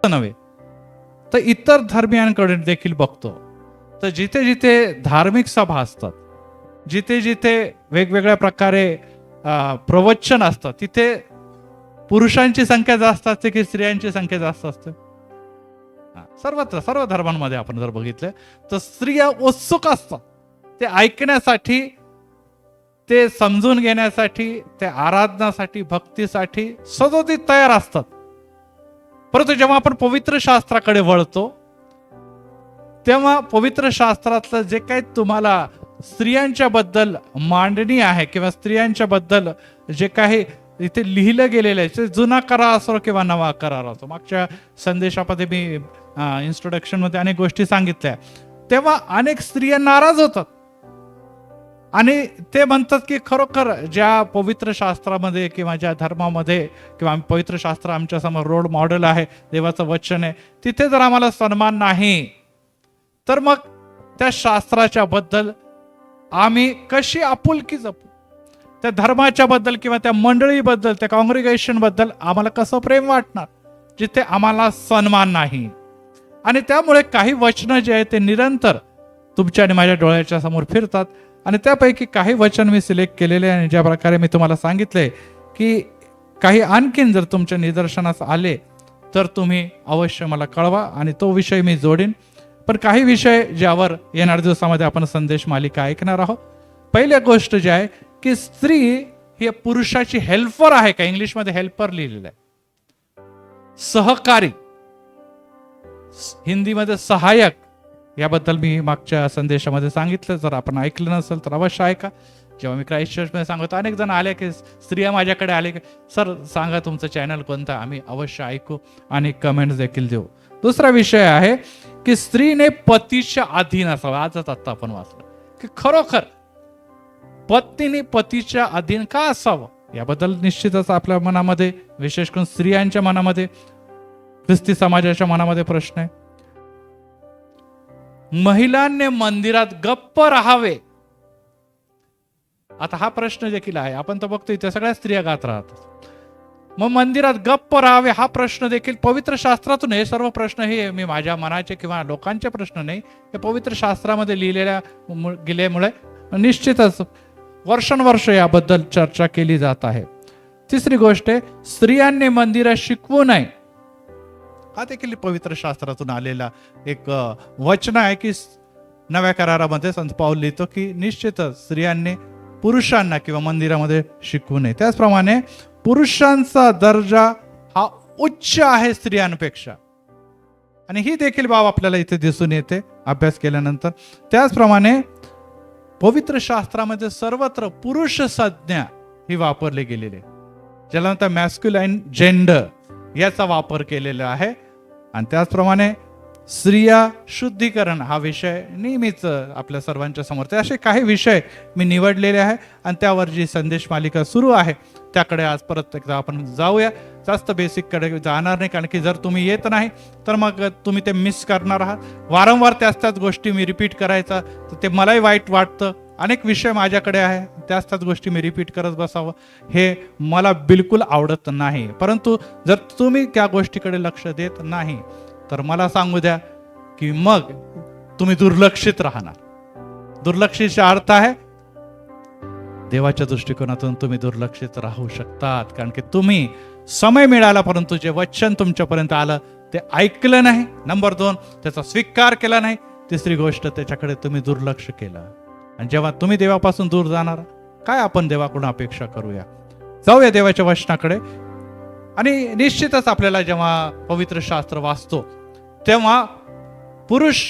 नव्हे तर इतर धर्मियांकडे देखील बघतो, तर जिथे जिथे धार्मिक सभा असतात, जिथे जिथे वेगवेगळ्या प्रकारे प्रवचन असतात, तिथे पुरुषांची संख्या जास्त असते की स्त्रियांची संख्या जास्त असते? सर्वत्र सर्व धर्मांमध्ये आपण जर बघितलं तर स्त्रिया उत्सुक असतात ते ऐकण्यासाठी, ते समजून घेण्यासाठी, ते आराधनासाठी, भक्तीसाठी सदोदित तयार असतात. परंतु जेव्हा आपण पवित्र शास्त्राकडे वळतो तेव्हा पवित्र शास्त्रातलं जे काही तुम्हाला स्त्रियांच्या बद्दल मांडणी आहे किंवा स्त्रियांच्या बद्दल जे काही इथे लिहिलं गेलेलं आहे, जुना करार असो किंवा नवा करार असो, मागच्या संदेशामध्ये मी इंट्रोडक्शन मध्ये अनेक गोष्टी सांगितल्या, तेव्हा अनेक स्त्रिया नाराज होतात आणि ते म्हणतात की खरोखर ज्या पवित्र शास्त्रामध्ये किंवा ज्या धर्मामध्ये किंवा पवित्र शास्त्र आमच्या समोर रोल मॉडेल आहे, देवाचं वचन आहे, तिथे जर आम्हाला सन्मान नाही तर मग त्या शास्त्राच्या बद्दल आम्ही कशी आपुलकी जपू, त्या धर्माच्या बद्दल किंवा त्या मंडळीबद्दल, त्या कॉंग्रिगेशन बद्दल आम्हाला कसं प्रेम वाटणार जिथे आम्हाला सन्मान नाही. आणि त्यामुळे काही वचनं जे आहे ते निरंतर तुमच्या आणि माझ्या डोळ्याच्या समोर फिरतात आणि त्यापैकी काही वचन मी सिलेक्ट केलेले आणि ज्या प्रकारे मी तुम्हाला सांगितले की काही आणखीन जर तुमच्या निदर्शनास आले तर तुम्ही अवश्य मला कळवा आणि तो विषय मी जोडीन. पण काही विषय ज्यावर येणाऱ्या दिवसामध्ये आपण संदेश मालिका ऐकणार आहोत. पहिली गोष्ट जी आहे की स्त्री ही पुरुषाची हेल्पर आहे का? इंग्लिशमध्ये हेल्पर लिहिलेलं आहे, सहकारी, हिंदीमध्ये सहायक. याबद्दल मी मागच्या संदेशामध्ये सांगितलं, जर आपण ऐकलं नसेल तर अवश्य ऐका. जेव्हा मी क्राइस्ट चर्चमध्ये सांगतो, अनेक जण आले की स्त्रिया माझ्याकडे आले की सर सांगा तुमचं चॅनल कोणतं, आम्ही अवश्य ऐकू आणि कमेंट्स देखील देऊ. दुसरा विषय आहे की स्त्रीने पतीच्या अधीन असावं. आजच आता आपण वाचलं की खरोखर पत्नीने पतीच्या अधीन का असावं, याबद्दल निश्चितच आपल्या मनामध्ये, विशेष करून स्त्रियांच्या मनामध्ये, ख्रिस्ती समाजाच्या मनामध्ये प्रश्न आहे. महिलांनी मंदिरात गप्प राहावे, आता हा प्रश्न देखील आहे. आपण तर बघतोय त्या सगळ्या स्त्रिया गात राहतात, मग मंदिरात गप्प राहावे हा प्रश्न देखील पवित्र शास्त्रातून. हे सर्व प्रश्न हे मी माझ्या मनाचे किंवा लोकांचे प्रश्न नाही, हे पवित्र शास्त्रामध्ये लिहिलेल्या गेल्यामुळे निश्चितच वर्षानुवर्ष याबद्दल चर्चा केली जात आहे. तिसरी गोष्ट आहे, स्त्रियांनी मंदिरात शिकवू नये. हा देखील पवित्र शास्त्रातून आलेला एक वचन आहे की नव्या करारामध्ये संत पाऊल लिहितो की निश्चितच स्त्रियांनी पुरुषांना किंवा मंदिरामध्ये शिकवू नये. त्याचप्रमाणे पुरुषांचा दर्जा हा उच्च आहे स्त्रियांपेक्षा, आणि ही देखील बाब आपल्याला इथे दिसून येते अभ्यास केल्यानंतर. त्याचप्रमाणे पवित्र शास्त्रामध्ये सर्वत्र पुरुष संज्ञा ही वापरली गेलेली आहे, ज्याला म्हणतात मॅस्क्युलाइन जेंडर, याचा वापर केलेला आहे. आणि त्याचप्रमाणे स्त्रिया शुद्धीकरण हा विषय नेहमीच आपल्या सर्वांच्या समोर. ते असे काही विषय मी निवडलेले आहे आणि त्यावर जी संदेश मालिका सुरू आहे त्याकडे आज परत एकदा आपण जाऊया. जास्त बेसिककडे जाणार नाही, कारण की जर तुम्ही येत नाही तर मग तुम्ही ते मिस करणार आहात. वारंवार त्याच गोष्टी मी रिपीट करायचा तर ते मलाही वाईट वाटतं. अनेक विषय माझ्याकडे आहे, त्याच गोष्टी मी रिपीट करत बसावं हे मला बिलकुल आवडत नाही. परंतु जर तुम्ही त्या गोष्टीकडे लक्ष देत नाही तर मला सांगू द्या की मग तुम्ही दुर्लक्षित राहणार. दुर्लक्षितचा अर्थ आहे देवाच्या दृष्टिकोनातून तुम्ही दुर्लक्षित राहू शकतात, कारण की तुम्ही समय मिळाला परंतु जे वचन तुमच्यापर्यंत आलं ते ऐकलं नाही. नंबर 2, त्याचा स्वीकार केला नाही. तिसरी गोष्ट, त्याच्याकडे तुम्ही दुर्लक्ष केलं. आणि जेव्हा तुम्ही देवापासून दूर जाणार, काय आपण देवाकडून अपेक्षा करूया? जाऊया देवाच्या वचनाकडे. आणि निश्चितच आपल्याला जेव्हा पवित्र शास्त्र वाचतो तेव्हा पुरुष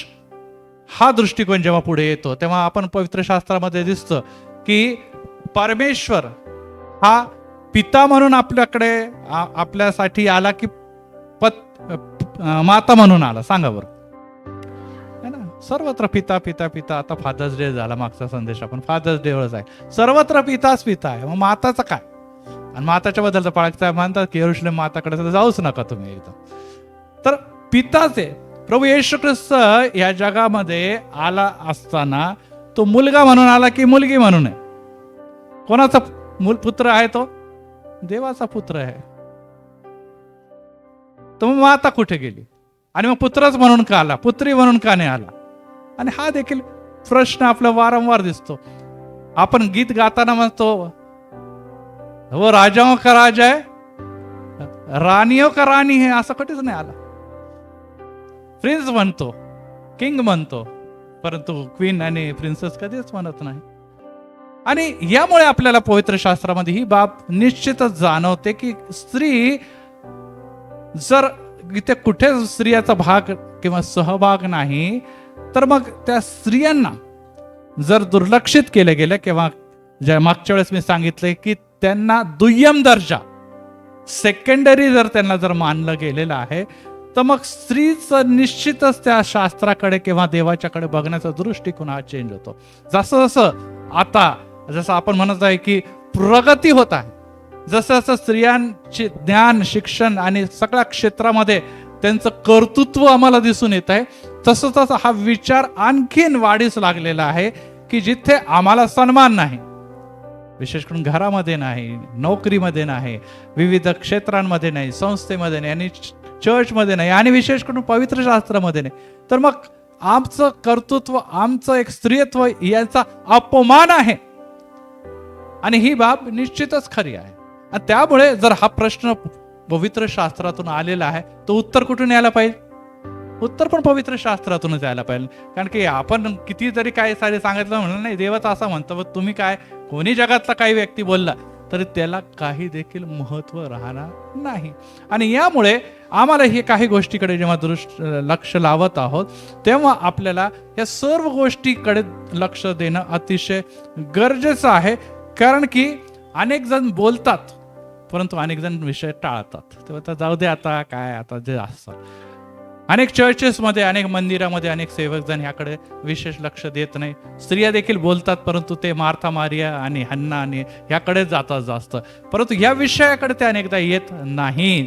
हा दृष्टिकोन जेव्हा पुढे येतो तेव्हा आपण पवित्र शास्त्रामध्ये दिसतं की परमेश्वर हा पिता म्हणून आपल्याकडे आपल्यासाठी आला की माता म्हणून आला? सांगा बरं. है ना, सर्वत्र पिता पिता पिता. आता फादर्स डे झाला, मागचा संदेश आपण फादर्स डे वरच आहे. सर्वत्र पिताच पिता आहे, मग माताचं काय? आणि माताच्या बद्दल पाळकता म्हणतात की यरुशलेम माताकडे तर जाऊच नका तुम्ही एकदम. तर पिताचे प्रभू येशू ख्रिस्त या जगामध्ये आला असताना तो मुलगा म्हणून आला की मुलगी म्हणून आहे? कोणाचा पुत्र आहे तो? देवाचा पुत्र आहे. तर मग माता कुठे गेली? आणि मग पुत्रच म्हणून का आला, पुत्री म्हणून का नाही आला? आणि हा देखील प्रश्न आपला वारंवार दिसतो. आपण गीत गाताना म्हणतो, वो राजाओं का राजा है, रानियों का राणी है, असं कधीच नाही आला. प्रिन्स म्हणतो, किंग म्हणतो, परंतु क्वीन आणि प्रिन्सेस कधीच म्हणत नाही. आणि यामुळे आपल्याला पवित्र शास्त्रामध्ये ही बाब निश्चितच जाणवते की स्त्री जर इथे कुठे स्त्रियाचा भाग किंवा सहभाग नाही, तर मग त्या स्त्रियांना जर दुर्लक्षित केलं गेलं, किंवा ज्या मागच्या वेळेस मी सांगितलंय की त्यांना दुय्यम दर्जा, सेकंडरी जर त्यांना जर मानलं गेलेलं आहे, तर मग स्त्रीचं निश्चितच त्या शास्त्राकडे किंवा देवाच्याकडे बघण्याचा दृष्टिकोन हा चेंज होतो. जसं जसं आता जसं आपण म्हणत आहे की प्रगती होत आहे, जसं जसं स्त्रियांचे ज्ञान, शिक्षण आणि सगळ्या क्षेत्रामध्ये त्यांचं कर्तृत्व आम्हाला दिसून येत आहे, तसं तसं हा विचार आणखीन वाढीस लागलेला आहे की जिथे आम्हाला सन्मान नाही, विशेष करून घरामध्ये नाही, नोकरीमध्ये नाही, विविध क्षेत्रांमध्ये नाही, संस्थेमध्ये नाही, आणि चर्चमध्ये नाही, आणि विशेष करून पवित्र शास्त्रामध्ये नाही, तर मग आमचं कर्तृत्व, आमचं एक स्त्रीत्व याचा अपमान आहे. आणि ही बाब निश्चितच खरी आहे. आणि त्यामुळे जर हा प्रश्न पवित्र शास्त्रातून आलेला आहे, तो उत्तर कुठून यायला पाहिजे? उत्तर पण पवित्र शास्त्रातूनच यायला पाहिजे. कारण की आपण किती जरी काय सारे सांगितलं म्हणलं नाही, देवाच असं म्हणतं, व तुम्ही काय, कोणी जगातला काही व्यक्ती बोलला तरी त्याला काही देखील महत्व राहणार नाही. आणि यामुळे आम्हाला हे काही गोष्टीकडे जेव्हा लक्ष लावत आहोत, तेव्हा आपल्याला या सर्व गोष्टीकडे लक्ष देणं अतिशय गरजेचं आहे. कारण की अनेक जण बोलतात, परंतु अनेक जण विषय टाळतात. तेव्हा जाऊ दे, आता काय, आता जे असतं, अनेक चर्चेसमध्ये, अनेक मंदिरामध्ये अनेक सेवक जण ह्याकडे विशेष लक्ष देत नाही. स्त्रिया देखील बोलतात, परंतु ते मार्था, मारिया आणि हन्ना आणि ह्याकडे जातात जास्त, परंतु ह्या विषयाकडे ते अनेकदा येत नाही.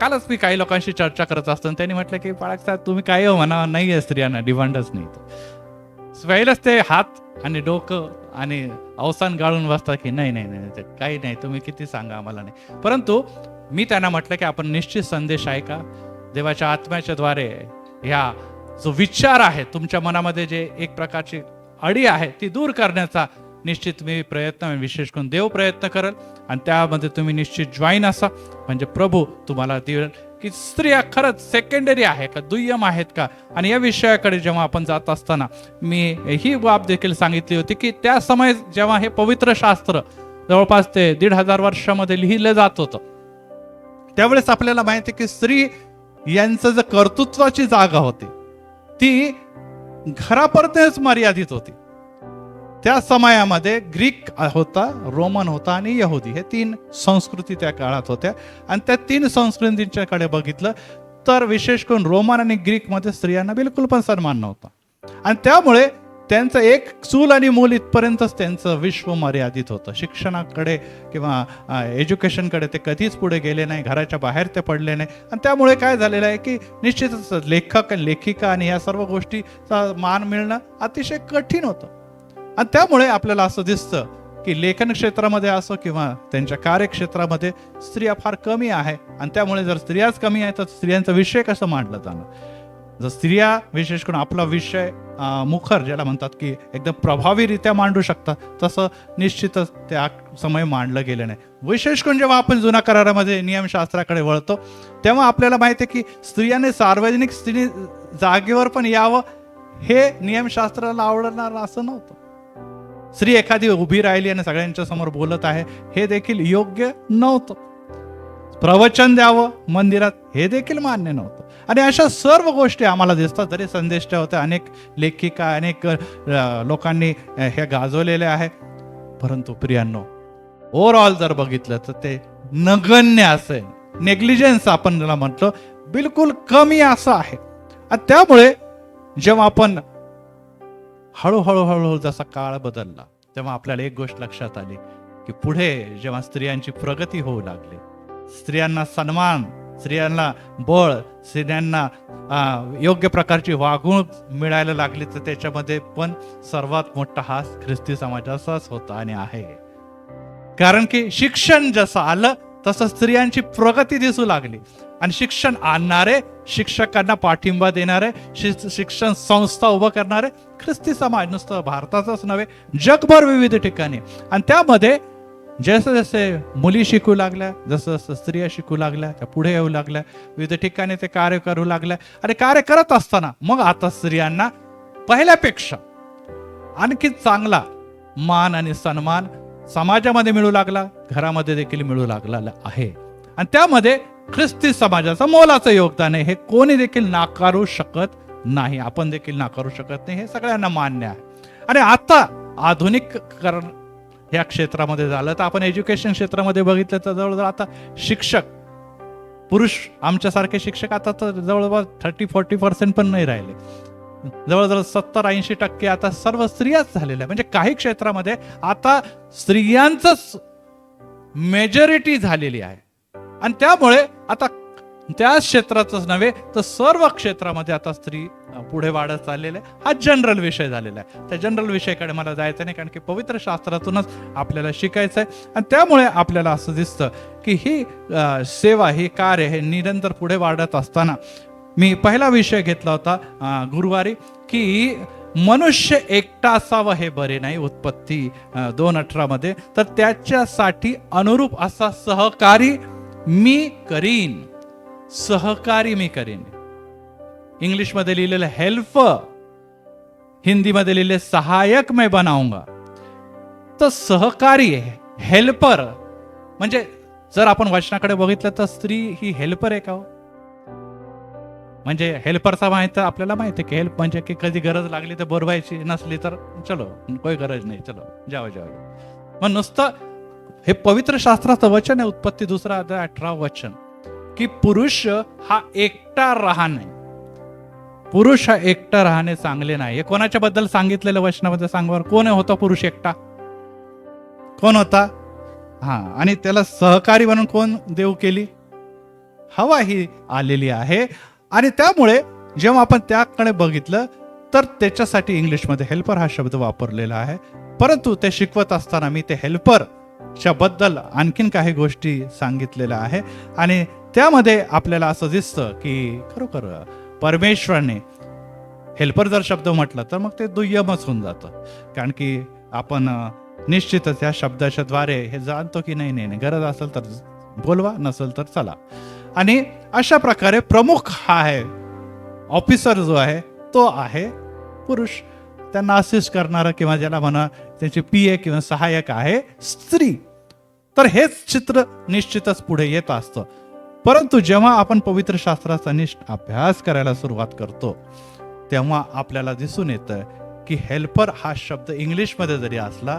कालच मी काही लोकांशी चर्चा करत असताना त्यांनी म्हटलं की बाळक साहेब, तुम्ही काय म्हणा, नाही आहे स्त्रियांना डिमांडच नाही. पहिलंच ते हात आणि डोकं आणि अवसान गाळून बसतात की नाही नाही नाही, काही नाही, तुम्ही किती सांगा आम्हाला नाही. परंतु मी त्यांना म्हटलं की आपण निश्चित संदेश ऐका, देवाच्या आत्म्याच्या द्वारे ह्या जो विचार आहे तुमच्या मनामध्ये, जे एक प्रकारची अडी आहे ती दूर करण्याचा निश्चित मी प्रयत्न, विशेष करून देव प्रयत्न करेल, आणि त्यामध्ये तुम्ही निश्चित जॉईन असा, म्हणजे प्रभू तुम्हाला देईल की स्त्रिया खरंच सेकंडरी आहे का, दुय्यम आहेत का. आणि या विषयाकडे जेव्हा आपण जात असताना मी ही बाब देखील सांगितली होती की त्या समय जेव्हा हे पवित्र शास्त्र जवळपास ते 1500 वर्षामध्ये लिहिलं जात होतं, त्यावेळेस आपल्याला माहिती की स्त्री यांचं जे कर्तृत्वाची जागा होती ती घरापर्यंतच मर्यादित होती. त्या समयामध्ये ग्रीक होता, रोमन होता आणि यहुदी, हे 3 संस्कृती त्या काळात होत्या. आणि त्या 3 संस्कृतींच्याकडे बघितलं तर विशेष करून रोमन आणि ग्रीकमध्ये स्त्रियांना बिलकुल पण सन्मान नव्हता. आणि त्यामुळे त्यांचं एक चूल आणि मूल इथपर्यंतच त्यांचं विश्व मर्यादित होतं. शिक्षणाकडे किंवा एज्युकेशनकडे ते कधीच पुढे गेले नाही, घराच्या बाहेर ते पडले नाही. आणि त्यामुळे काय झालेलं आहे की निश्चितच लेखक, लेखिका आणि या सर्व गोष्टीचा मान मिळणं अतिशय कठीण होतं. आणि त्यामुळे आपल्याला असं दिसतं की लेखन क्षेत्रामध्ये असो किंवा त्यांच्या कार्यक्षेत्रामध्ये स्त्रिया फार कमी आहे. आणि त्यामुळे जर स्त्रियाच कमी आहे तर स्त्रियांचा विषय कसं मांडला जाणार? जर स्त्रिया विशेष करून आपला विषय मुखर, ज्याला म्हणतात की एकदम प्रभावीरित्या मांडू शकतात, तसं निश्चितच त्या समय मांडलं गेलं नाही. विशेष करून जेव्हा आपण जुन्या करारामध्ये नियमशास्त्राकडे वळतो तेव्हा आपल्याला माहिती आहे की स्त्रियाने सार्वजनिक स्त्री जागेवर पण यावं, हे नियमशास्त्राला आवडणार असं नव्हतं. स्त्री एखादी उभी राहिली आणि सगळ्यांच्या समोर बोलत आहे, हे देखील योग्य नव्हतं. प्रवचन द्यावं मंदिरात, हे देखील मान्य नव्हतं. आणि अशा सर्व गोष्टी आम्हाला दिसतात. जरी संदेश होते, अनेक लेखिका, अनेक लोकांनी हे गाजवलेले आहे, परंतु प्रियांनो, ओव्हरऑल जर बघितलं तर ते नगण्य असेल, नेग्लिजन्स आपण ज्याला म्हटलं, बिलकुल कमी असं आहे. आणि त्यामुळे जेव्हा आपण हळूहळू जसा काळ बदलला तेव्हा आपल्याला एक गोष्ट लक्षात आली की पुढे जेव्हा स्त्रियांची प्रगती होऊ लागली, स्त्रियांना सन्मान, स्त्रियांना बळ, स्त्रियांना योग्य प्रकारची वागणूक मिळायला लागली, तर त्याच्यामध्ये पण सर्वात मोठा हास ख्रिस्ती समाजाचाच होता आणि आहे. कारण की शिक्षण जसं आलं तसं स्त्रियांची प्रगती दिसू लागली. आणि शिक्षण आणणारे, शिक्षकांना पाठिंबा देणारे, शिक्षण संस्था उभं करणारे ख्रिस्ती समाज नुसतं भारताचाच नव्हे, जगभर विविध ठिकाणी. आणि त्यामध्ये जसे जसे मुली शिकू लागल्या, जसं जसं स्त्रिया शिकू लागल्या, त्या पुढे येऊ लागल्या, विविध ठिकाणी ते कार्य करू लागल्या. आणि कार्य करत असताना मग आता स्त्रियांना पहिल्यापेक्षा आणखी चांगला मान आणि सन्मान समाजामध्ये मिळू लागला, घरामध्ये देखील मिळू लागला आहे. आणि त्यामध्ये ख्रिस्ती समाजाचं मोलाचं योगदान आहे, हे कोणी देखील नाकारू शकत नाही, आपण देखील नाकारू शकत नाही, हे सगळ्यांना मान्य आहे. आणि आता आधुनिकीकरण या क्षेत्रामध्ये झालं तर आपण एज्युकेशन क्षेत्रामध्ये बघितलं तर जवळजवळ आता शिक्षक पुरुष, आमच्यासारखे शिक्षक आता तर जवळजवळ 30-40% पण नाही राहिले, जवळजवळ 70-80% आता सर्व स्त्रियाच झालेल्या आहे. म्हणजे काही क्षेत्रामध्ये आता स्त्रियांचंच मेजॉरिटी झालेली आहे. आणि त्यामुळे आता त्या क्षेत्रातच नव्हे तर सर्व क्षेत्रामध्ये आता स्त्री पुढे वाढत चाललेले. हा जनरल विषय झालेला आहे. त्या जनरल विषयाकडे मला जायचं नाही, कारण की पवित्र शास्त्रातूनच आपल्याला शिकायचं आहे. आणि त्यामुळे आपल्याला असं दिसतं की ही सेवा, ही कार्य हे निरंतर पुढे वाढत असताना मी पहिला विषय घेतला होता गुरुवारी, की मनुष्य एकटा असावं हे बरे नाही, उत्पत्ती 2:18 मध्ये. तर त्याच्यासाठी अनुरूप असा सहकारी मी करीन, सहकारी मी करीन. इंग्लिशमध्ये लिहिलेलं हेल्पर, हिंदीमध्ये लिहिले सहायक मैं बनाऊंगा. तर सहकारी, हेल्पर म्हणजे जर आपण वचनाकडे बघितलं तर स्त्री ही हेल्पर आहे का हो? म्हणजे हेल्परचा माहिती आपल्याला माहिती आहे की हेल्प म्हणजे की कधी गरज लागली तर बोलवायची, नसली तर चलो काही गरज नाही, चलो जावं जावं. मग नुसतं हे पवित्र शास्त्राचं वचन आहे, उत्पत्ती 2:18 वचन, की पुरुष हा एकटा राहणे, पुरुष हा एकटा राहणे चांगले नाही. हे कोणाच्या बद्दल सांगितलेलं वचनामध्ये सांगवर? कोण होता पुरुष एकटा? कोण होता? हा, आणि त्याला सहकारी म्हणून कोण देव केली? हवा ही आलेली आहे. आणि त्यामुळे जेव्हा आपण त्याकडे बघितलं तर त्याच्यासाठी इंग्लिशमध्ये हेल्पर हा शब्द वापरलेला आहे. परंतु ते शिकवत असताना मी ते हेल्परच्या बद्दल आणखीन काही गोष्टी सांगितलेल्या आहे. आणि त्यामध्ये आपल्याला असं दिसतं की खरोखर परमेश्वराने हेल्पर जर शब्द म्हटलं तर मग ते दुय्यमच होऊन जातं. कारण की आपण निश्चितच या शब्दाच्या द्वारे हे जाणतो की नाही नाही गरज असेल तर बोलवा, नसेल तर चला. आणि अशा प्रकारे प्रमुख हा आहे, ऑफिसर जो आहे तो आहे पुरुष. त्यांना असिस्ट करणारा किंवा ज्याला म्हणा त्यांची PA किंवा सहाय्यक आहे स्त्री. तर हेच चित्र निश्चितच पुढे येत असतं. परंतु जेव्हा आपण पवित्र शास्त्राचा अभ्यास करायला सुरुवात करतो तेव्हा आपल्याला दिसून येतं की हेल्पर हा शब्द इंग्लिशमध्ये जरी असला,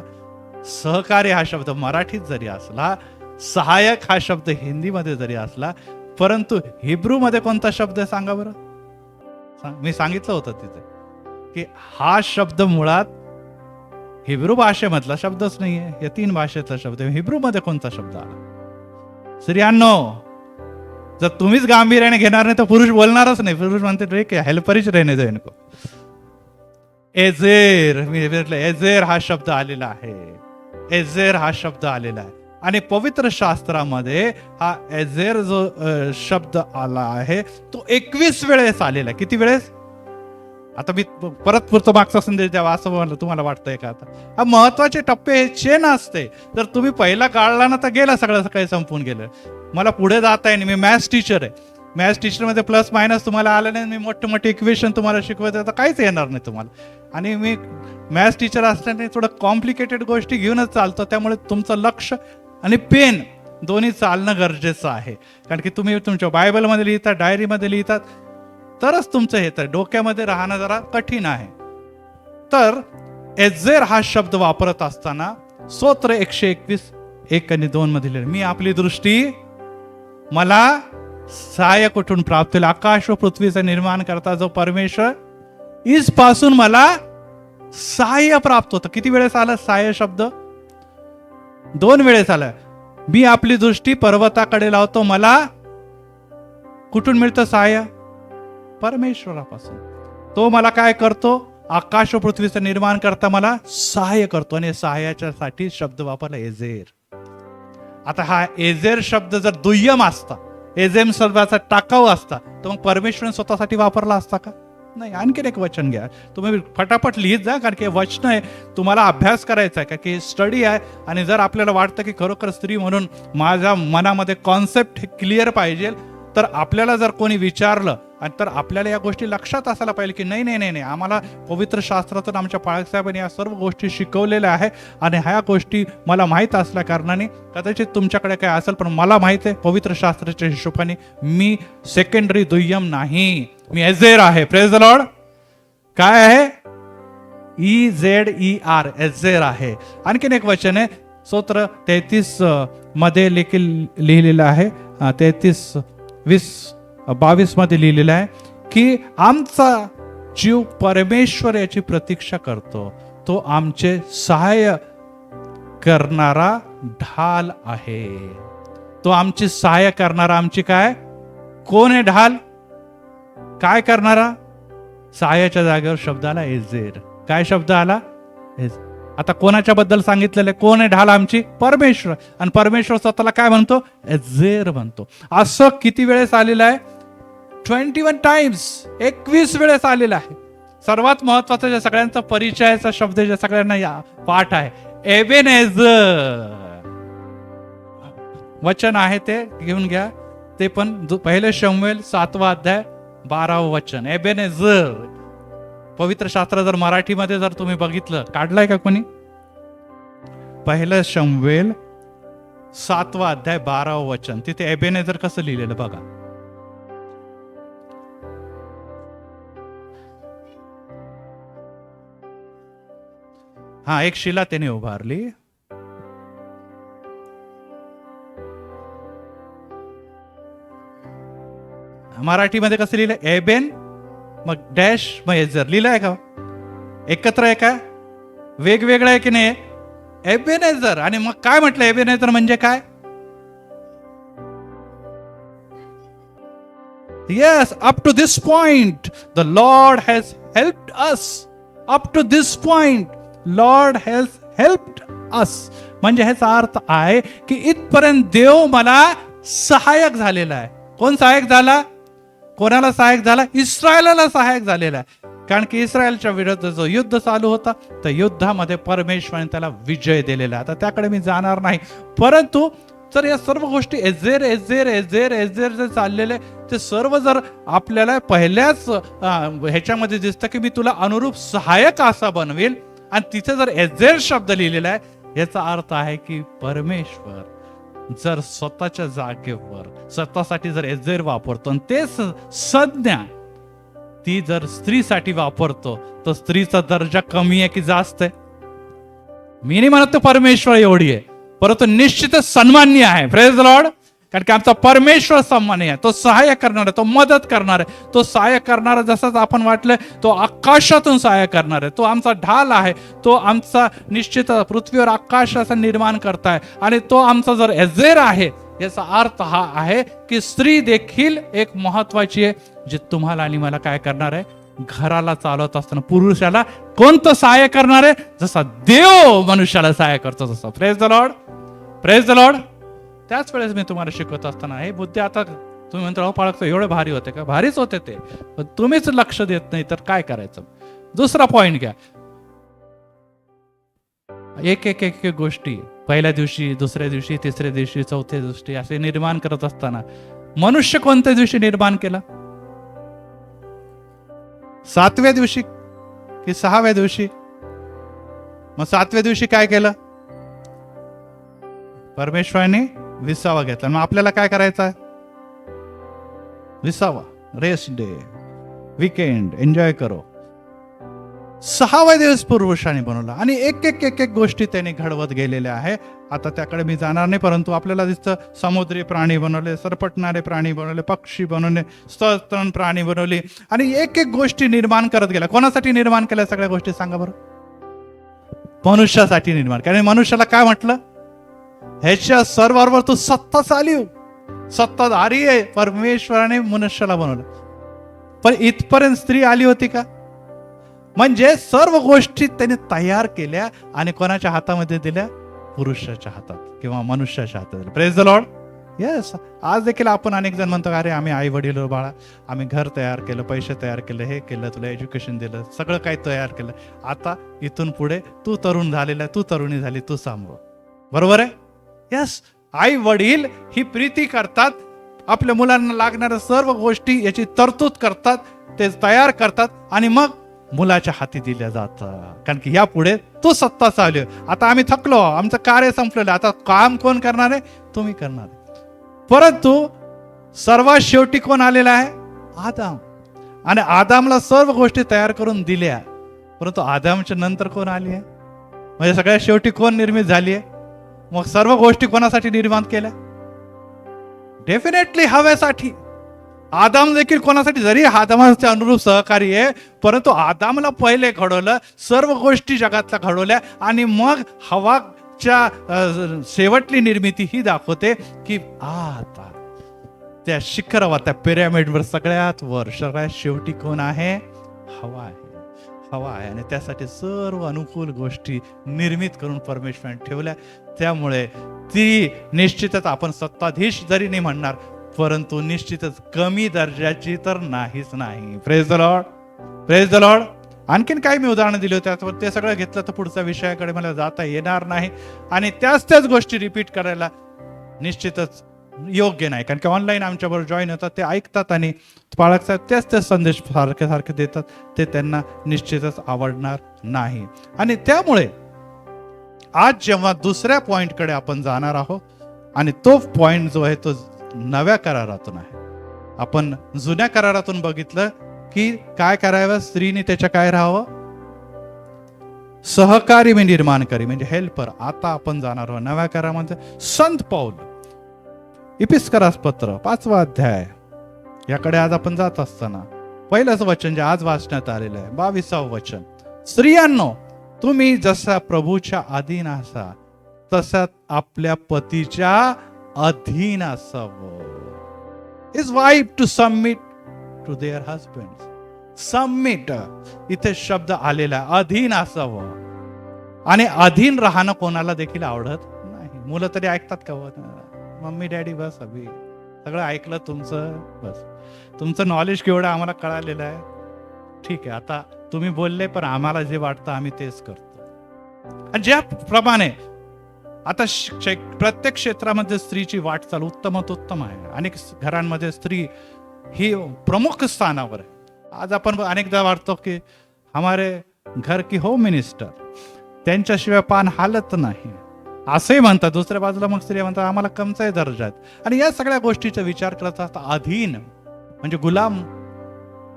सहकार्य हा शब्द मराठीत जरी असला, सहाय्यक हा शब्द हिंदीमध्ये जरी असला, परंतु हिब्रूमध्ये कोणता शब्द आहे सांगा बरं? मी सांगितलं होतं तिथे की हा शब्द मुळात हिब्रू भाषेमधला शब्दच नाहीये, या 3 भाषेतला शब्द आहे. हिब्रूमध्ये कोणता शब्द आला? स्त्रियांनो, जर तुम्हीच गांभीर्याने घेणार नाही तर पुरुष बोलणारच नाही. पुरुष म्हणते ठीक आहे, हेल्परच रहने दो इनको. एझेर, मी म्हटलं एझेर हा शब्द आलेला आहे, एझेर हा शब्द आलेला आहे. आणि पवित्र शास्त्रामध्ये हा एझेर जो शब्द आला आहे तो 21 वेळेस आलेला आहे. किती वेळेस? आता मी परत पुढचं मागचा संदेश द्यावा असं म्हणलं, तुम्हाला वाटतंय का? आता हा महत्वाचे टप्पे हे चेन असते. तर तुम्ही पहिला काढला ना तर गेला, सगळं काही संपून गेलं. मला पुढे जाता येईल. मी मॅथ्स टीचर आहे. मॅथ्स टीचरमध्ये प्लस मायनस तुम्हाला आलं नाही, मी मोठे मोठे इक्वेशन तुम्हाला शिकवत तर काहीच येणार नाही तुम्हाला. आणि मी मॅथ्स टीचर असल्याने थोडं कॉम्प्लिकेटेड गोष्टी घेऊनच चालतो. त्यामुळे तुमचं लक्ष आणि पेन दोन्ही चालणं गरजेचं आहे. कारण की तुम्ही तुमच्या बायबलमध्ये लिहितात, डायरीमध्ये लिहितात, तरच तुमचं हे तर डोक्यामध्ये राहणं जरा कठीण आहे. तर एझेर हा शब्द वापरत असताना स्तोत्र 121 1 आणि 2 मध्ये मी आपली दृष्टी मला सहाय्य कुठून प्राप्त होईल? आकाश व पृथ्वीचं निर्माण करता जो परमेश्वर, इस पासून मला सहाय्य प्राप्त होतं. किती वेळेस आला सहाय्य शब्द? 2 वेळेस आला. मी आपली दृष्टी पर्वताकडे लावतो, मला कुठून मिळतं सहाय्य? परमेश्वरापासून. तो मला काय करतो? आकाश व पृथ्वीचं निर्माण करता मला सहाय्य करतो. आणि सहाय्याच्या साठी शब्द वापरला एझेर. आता हा एझेर शब्द जर दुय्यम असता, एजेम शब्दाचा टाकाऊ असता तर मग परमेश्वराने स्वतःसाठी वापरला असता का? नाही. आणखीन एक वचन घ्या, तुम्ही फटाफट लिहित जा, कारण की वचन आहे, तुम्हाला अभ्यास करायचा आहे, का की स्टडी आहे. आणि जर आपल्याला वाटतं की खरोखर स्त्री म्हणून माझ्या मनामध्ये कॉन्सेप्ट क्लिअर पाहिजे, तर आपल्याला जर कोणी विचारलं आणि तर आपल्याला या गोष्टी लक्षात असायला पाहिजे की नाही नाही नाही नाही, आम्हाला पवित्र शास्त्रातून आमच्या पाळक साहेबांनी या सर्व गोष्टी शिकवलेल्या आहे. आणि ह्या गोष्टी मला माहीत असल्या कारणाने, कदाचित तुमच्याकडे काय असेल पण मला माहीत आहे पवित्र शास्त्राच्या हिशोबाने मी सेकंडरी दुय्यम नाही, मी एझेर आहे. Praise the Lord. काय आहे? EZER, एझेर आहे. आणखीन एक वचन आहे, स्तोत्र 33 मध्ये लिहिलेलं आहे, 33:20-22 मध्ये लिहिलेलं आहे की आमचा जीव परमेश्वर याची प्रतीक्षा करतो, तो आमचे सहाय्य करणारा ढाल आहे. तो आमची सहाय्य करणारा, आमची काय, कोण आहे ढाल? काय करणारा? सहाय्याच्या जागेवर शब्द आला एझेर. काय शब्द आला? आता कोणाच्या बद्दल सांगितलेलं आहे? कोण आहे ढाल? आमची परमेश्वर. आणि परमेश्वर स्वतःला काय म्हणतो? एझेर म्हणतो. असं किती वेळेस आलेलं आहे? 21 टाइम्स, 21 वेळेस आलेला आहे. सर्वात महत्वाचा ज्या सगळ्यांचा परिचयाचा शब्द ज्या सगळ्यांना या पाठ आहे, एबेनेझर. वचन आहे ते घेऊन घ्या, ते पण पहिले शमूएल 7वा अध्याय 12व वचन. एबेनेझर. पवित्र शास्त्र जर मराठीमध्ये जर तुम्ही बघितलं, काढलाय का कोणी? पहिलं शमूएल 7वा अध्याय 12व वचन, तिथे एबेनेझर कसं लिहिलेलं बघा. हा, एक शिला त्याने उभारली. मराठीमध्ये कसं लिहिलं? एबेन मग डॅश मग एझर लिहिलं आहे का? एकत्र आहे का? वेगवेगळं आहे की नाही? एबेनेझर. आणि मग काय म्हटलं? एबेनेझर म्हणजे काय? Yes, up to this point the Lord has helped us. Up to this point Lord has helped us. म्हणजे ह्याचा अर्थ आहे की इथपर्यंत देव मला सहाय्यक झालेला आहे. कोण सहाय्यक झाला? कोणाला सहाय्यक झाला? इस्रायलाला सहाय्यक झालेला आहे. कारण की इस्रायलच्या विरुद्ध जो युद्ध चालू होता, त्या युद्धामध्ये परमेश्वराने त्याला विजय दिलेला. आता त्याकडे मी जाणार नाही, परंतु जर या सर्व गोष्टी एझेर एझेर एझेर एझेर जे चाललेले, ते सर्व जर आपल्याला पहिल्याच ह्याच्यामध्ये दिसतं की मी तुला अनुरूप सहाय्यक असा बनवेल, आणि तिथे जर एझेर शब्द लिहिलेला आहे, याचा अर्थ आहे की परमेश्वर जर स्वतःच्या जागेवर स्वतःसाठी जर एझेर वापरतो, आणि तेच संज्ञा ती जर स्त्रीसाठी वापरतो, तर स्त्रीचा दर्जा कमी आहे की जास्त आहे? मी नाही म्हणत तो परमेश्वर एवढी आहे, परंतु निश्चितच सन्मान्य आहे. Praise the Lord. कारण की आमचा परमेश्वर सन्मान्य आहे. तो सहाय्य करणार आहे, तो मदत करणार आहे, तो सहाय्य करणारा. जसंच आपण वाटलं तो आकाशातून सहाय्य करणार आहे, तो आमचा ढाल आहे, तो आमचा निश्चित पृथ्वीवर आकाशाचा निर्माण करताय, आणि तो आमचा जर एझेर आहे, याचा अर्थ हा आहे की स्त्री देखील एक महत्वाची आहे, जे तुम्हाला आणि मला काय करणार आहे? घराला चालवत असताना पुरुषाला कोणतं सहाय्य करणार आहे? जसा देव मनुष्याला सहाय्य करतो तसं. Praise the Lord. Praise the Lord. त्याच वेळेस मी तुम्हाला शिकवत असताना हे बुद्धी, आता तुम्ही म्हणता अहो पाळक एवढे भारी होते का? भारीच होते ते, पण तुम्हीच लक्ष देत नाही तर काय करायचं? दुसरा पॉइंट घ्या. एक एक एक गोष्टी पहिल्या दिवशी, दुसऱ्या दिवशी, तिसऱ्या दिवशी, चौथ्या दिवशी असे निर्माण करत असताना मनुष्य कोणत्या दिवशी निर्माण केला? 7व्या दिवशी की 6व्या दिवशी? मग 7व्या दिवशी काय केलं? परमेश्वराने विसावा घेतला. मग आपल्याला काय करायचं आहे? विसावा, रेस्ट डे, वीकेंड एन्जॉय करो. 6वा दिवस पुरुषाने बनवला, आणि एक एक एक एक गोष्टी त्याने घडवत गेलेल्या आहे. आता त्याकडे मी जाणार नाही, परंतु आपल्याला दिसतं समुद्री प्राणी बनवले, सरपटणारे प्राणी बनवले, पक्षी बनवले, स्तन प्राणी बनवले, आणि एक एक गोष्टी निर्माण करत गेल्या. कोणासाठी निर्माण केल्या सगळ्या गोष्टी सांगा बरं? मनुष्यासाठी निर्माण. कारण मनुष्याला काय म्हटलं? ह्याच्या सर्वांवर तू सत्ता चालव, सत्ताधारी आहे. परमेश्वराने मनुष्याला बनवलं, पण इथपर्यंत स्त्री आली होती का? म्हणजे सर्व गोष्टी त्याने तयार केल्या आणि कोणाच्या हातामध्ये दिल्या? पुरुषाच्या हातात किंवा मनुष्याच्या हातात. Praise the Lord. येस, आज देखील आपण अनेक जण म्हणतो, अरे आम्ही आई वडील बाळा, आम्ही घर तयार केलं, पैसे तयार केलं, हे केलं, तुला एज्युकेशन दिलं, सगळं काही तयार केलं, आता इथून पुढे तू तरुण झालेला आहे, तू तरुणी झाली, तू सांभाळ. बरोबर आहे? येस, आई वडील ही प्रीती करतात, आपल्या मुलांना लागणाऱ्या सर्व गोष्टी याची तरतूद करतात, ते तयार करतात आणि मग मुलाच्या हाती दिल्या जातात. कारण की यापुढे तू सत्ता चालू, आता आम्ही थकलो, आमचं कार्य संपलेलं, आता काम कोण करणार आहे? तुम्ही करणार आहे. परंतु सर्वात शेवटी कोण आलेला आहे? आदाम. आणि आदामला सर्व गोष्टी तयार करून दिल्या, परंतु आदामच्या नंतर कोण आली आहे? म्हणजे सगळ्यात शेवटी कोण निर्मित झाली आहे? मग सर्व गोष्टी कोणासाठी निर्माण केल्या? डेफिनेटली हव्यासाठी. आदाम देखील कोणासाठी? जरी आदामाचे अनुरूप सहकारी आहे, परंतु आदामला पहिले घडवलं, सर्व गोष्टी जगातल्या घडवल्या, आणि मग हवाच्या शेवटली निर्मिती ही दाखवते की आता त्या शिखरावर, त्या पिरॅमिडवर, सगळ्यात वर, सगळ्यात शेवटी कोण आहे? हवा आहे. हवा आहे. आणि त्यासाठी सर्व अनुकूल गोष्टी निर्मित करून परमेश्वराने ठेवल्या. त्यामुळे ती निश्चितच आपण सत्ताधीश जरी नाही म्हणणार, परंतु निश्चितच कमी दर्जाची तर नाहीच नाही. Praise the Lord, praise the Lord. आणखीन काही मी उदाहरणं दिली होती, त्यावर ते सगळं घेतलं तर पुढच्या विषयाकडे मला जाता येणार नाही, आणि त्याच गोष्टी रिपीट करायला निश्चितच योग्य नाही. कारण की ऑनलाईन आमच्याबरोबर जॉईन होतात, ते ऐकतात आणि पाळक साहेब तेच संदेश सारखे सारखे देतात, ते त्यांना निश्चितच आवडणार नाही. आणि त्यामुळे आज जेव्हा दुसऱ्या पॉइंटकडे आपण जाणार आहोत, आणि तो पॉइंट जो आहे तो नव्या करारातून आहे. आपण जुन्या करारातून बघितलं की काय करावं, स्त्रीने त्याच्या काय राहावं? सहकारी मी निर्माण करी, म्हणजे हेल्पर. आता आपण जाणार आहोत नव्या करारामध्ये संत पौल, इपिस्करास पत्र 5वा अध्याय, याकडे आज आपण जात असताना पहिलंच वचन जे आज वाचण्यात आलेलं आहे, 22व वचन. स्त्रियांनो, तुम्ही जसा प्रभूच्या अधीन असा, तसा आपल्या पतीच्या अधीन असावं. Is wife to submit to their husband. Submit इथे शब्द आलेला, अधीन असावं. आणि अधीन राहणं कोणाला देखील आवडत नाही. मुलं तरी ऐकतात का? मम्मी डॅडी बस, अभि सगळं ऐकलं तुमचं, बस तुमचं नॉलेज केवढं आम्हाला कळालेलं आहे, ठीक आहे, आता तुम्ही बोलले, पण आम्हाला जे वाटतं आम्ही तेच करतो. आणि ज्याप्रमाणे आता प्रत्येक क्षेत्रामध्ये स्त्रीची वाटचाल उत्तमात उत्तम आहे. अनेक घरांमध्ये स्त्री ही प्रमुख स्थानावर आहे. आज आपण अनेकदा वाटतो की हमारे घर की होम मिनिस्टर, त्यांच्याशिवाय पान हालत नाही असंही म्हणतात. दुसऱ्या बाजूला मग स्त्रिया म्हणतात आम्हाला कमचाही दर्जा आहेत. आणि या सगळ्या गोष्टीचा विचार करत असता अधीन म्हणजे गुलाम,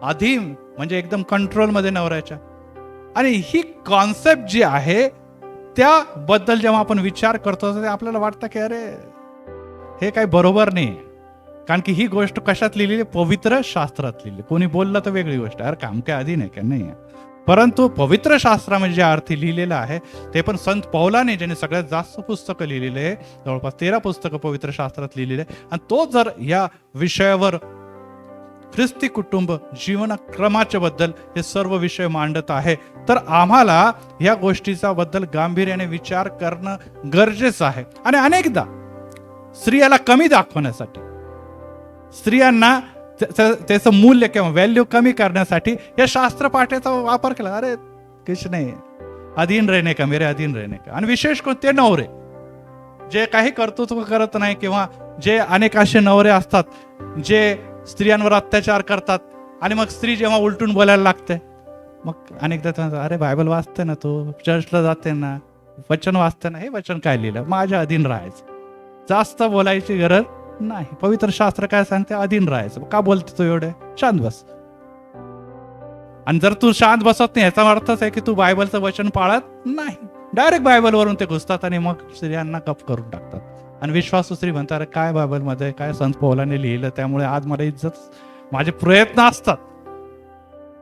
अधीन म्हणजे एकदम कंट्रोलमध्ये नवऱ्याच्या. आणि ही कॉन्सेप्ट जी आहे त्याबद्दल जेव्हा आपण विचार करतो, ते आपल्याला वाटतं की अरे हे काही बरोबर नाही. कारण की ही गोष्ट कशात लिहिलेली? पवित्र शास्त्रात लिहिली. कोणी बोललं तर वेगळी गोष्ट, अरे काम काय अधीन आहे का? नाही. परंतु पवित्र शास्त्रामध्ये जे अर्थी लिहिलेलं आहे ते पण संत पौलाने, ज्याने सगळ्यात जास्त पुस्तकं लिहिलेले आहे, जवळपास 13 पुस्तकं पवित्र शास्त्रात लिहिलेले आहे. आणि तो जर या विषयावर ख्रिस्ती कुटुंब जीवनक्रमाच्या बद्दल हे सर्व विषय मांडत आहे, तर आम्हाला या गोष्टीचा बद्दल गांभीर्याने विचार करणं गरजेचं आहे. आणि अनेकदा स्त्रियाला कमी दाखवण्यासाठी, स्त्रियांना त्याचं मूल्य किंवा व्हॅल्यू कमी करण्यासाठी या शास्त्रपाठाचा वापर केला. अरे किश नाही, अधीन रहने का, मेरे अधीन रहने का. आणि विशेष करून ते नवरे जे काही कर्तृत्व करत नाही, किंवा जे अनेक असे नवरे असतात जे स्त्रियांवर अत्याचार करतात, आणि मग स्त्री जेव्हा उलटून बोलायला लागते, मग अनेकदा अरे बायबल वाचते ना, तू चर्चला जाते ना, वचन वाचते ना, हे वचन काय लिहिलं? माझ्या अधीन राहायचं, जास्त बोलायची गरज नाही. पवित्र शास्त्र काय सांगते? अधीन राहायचं. का बोलते तू एवढे? शांत बस. आणि जर तू शांत बसत नाही याचा अर्थच आहे की तू बायबलचं वचन पाळत नाही. डायरेक्ट बायबलवरून ते घुसतात आणि मग स्त्रियांना गप करून टाकतात. आणि विश्वासू स्त्री म्हणतात अरे काय बायबलमध्ये काय संत पौलाने लिहिलं, त्यामुळे आज मला इज्जत, माझे प्रयत्न असतात,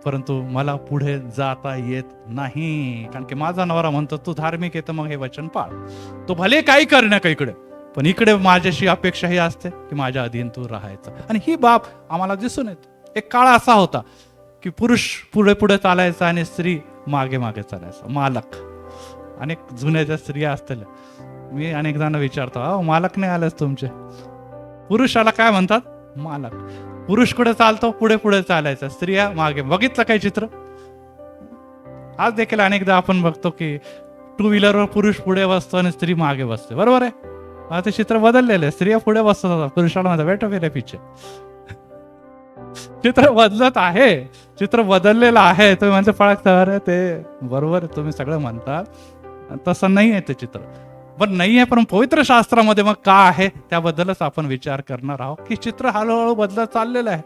परंतु मला पुढे जाता येत नाही. कारण की माझा नवरा म्हणतो तू धार्मिक आहे तर मग हे वचन पाळ, तो भले काही करण्या का इकडे, पण इकडे माझ्याशी अपेक्षा ही असते की माझ्या अधीन तू राहायचं. आणि ही बाब आम्हाला दिसून येते. एक काळ असा होता की पुरुष पुढे पुढे चालायचा आणि स्त्री मागे मागे चालायचा, मालक. अनेक जुन्या ज्या स्त्रिया असतील, मी अनेक जणांना विचारतो, अहो मालक नाही आलेच तुमचे, पुरुषाला काय म्हणतात? मालक. पुरुष कुठे चालतो? पुढे पुढे चालायचं, स्त्रिया मागे. बघितलं काय चित्र? आज देखील अनेकदा आपण बघतो की टू व्हीलरवर पुरुष पुढे बसतो आणि स्त्री मागे बसते, बरोबर आहे? आता ते चित्र बदललेलं आहे. स्त्रिया पुढे बसतात, पुरुषाला म्हणतात वेट मेरे पीछे. चित्र बदलत आहे, चित्र बदललेलं आहे. तुम्ही म्हणते फळक सर ते बरोबर तुम्ही सगळं म्हणता, तसं नाही आहे ते चित्र. पण नाही आहे, पण पवित्र शास्त्रामध्ये मग का आहे त्याबद्दलच आपण विचार करणार आहोत की चित्र हळूहळू बदलत चाललेलं आहे.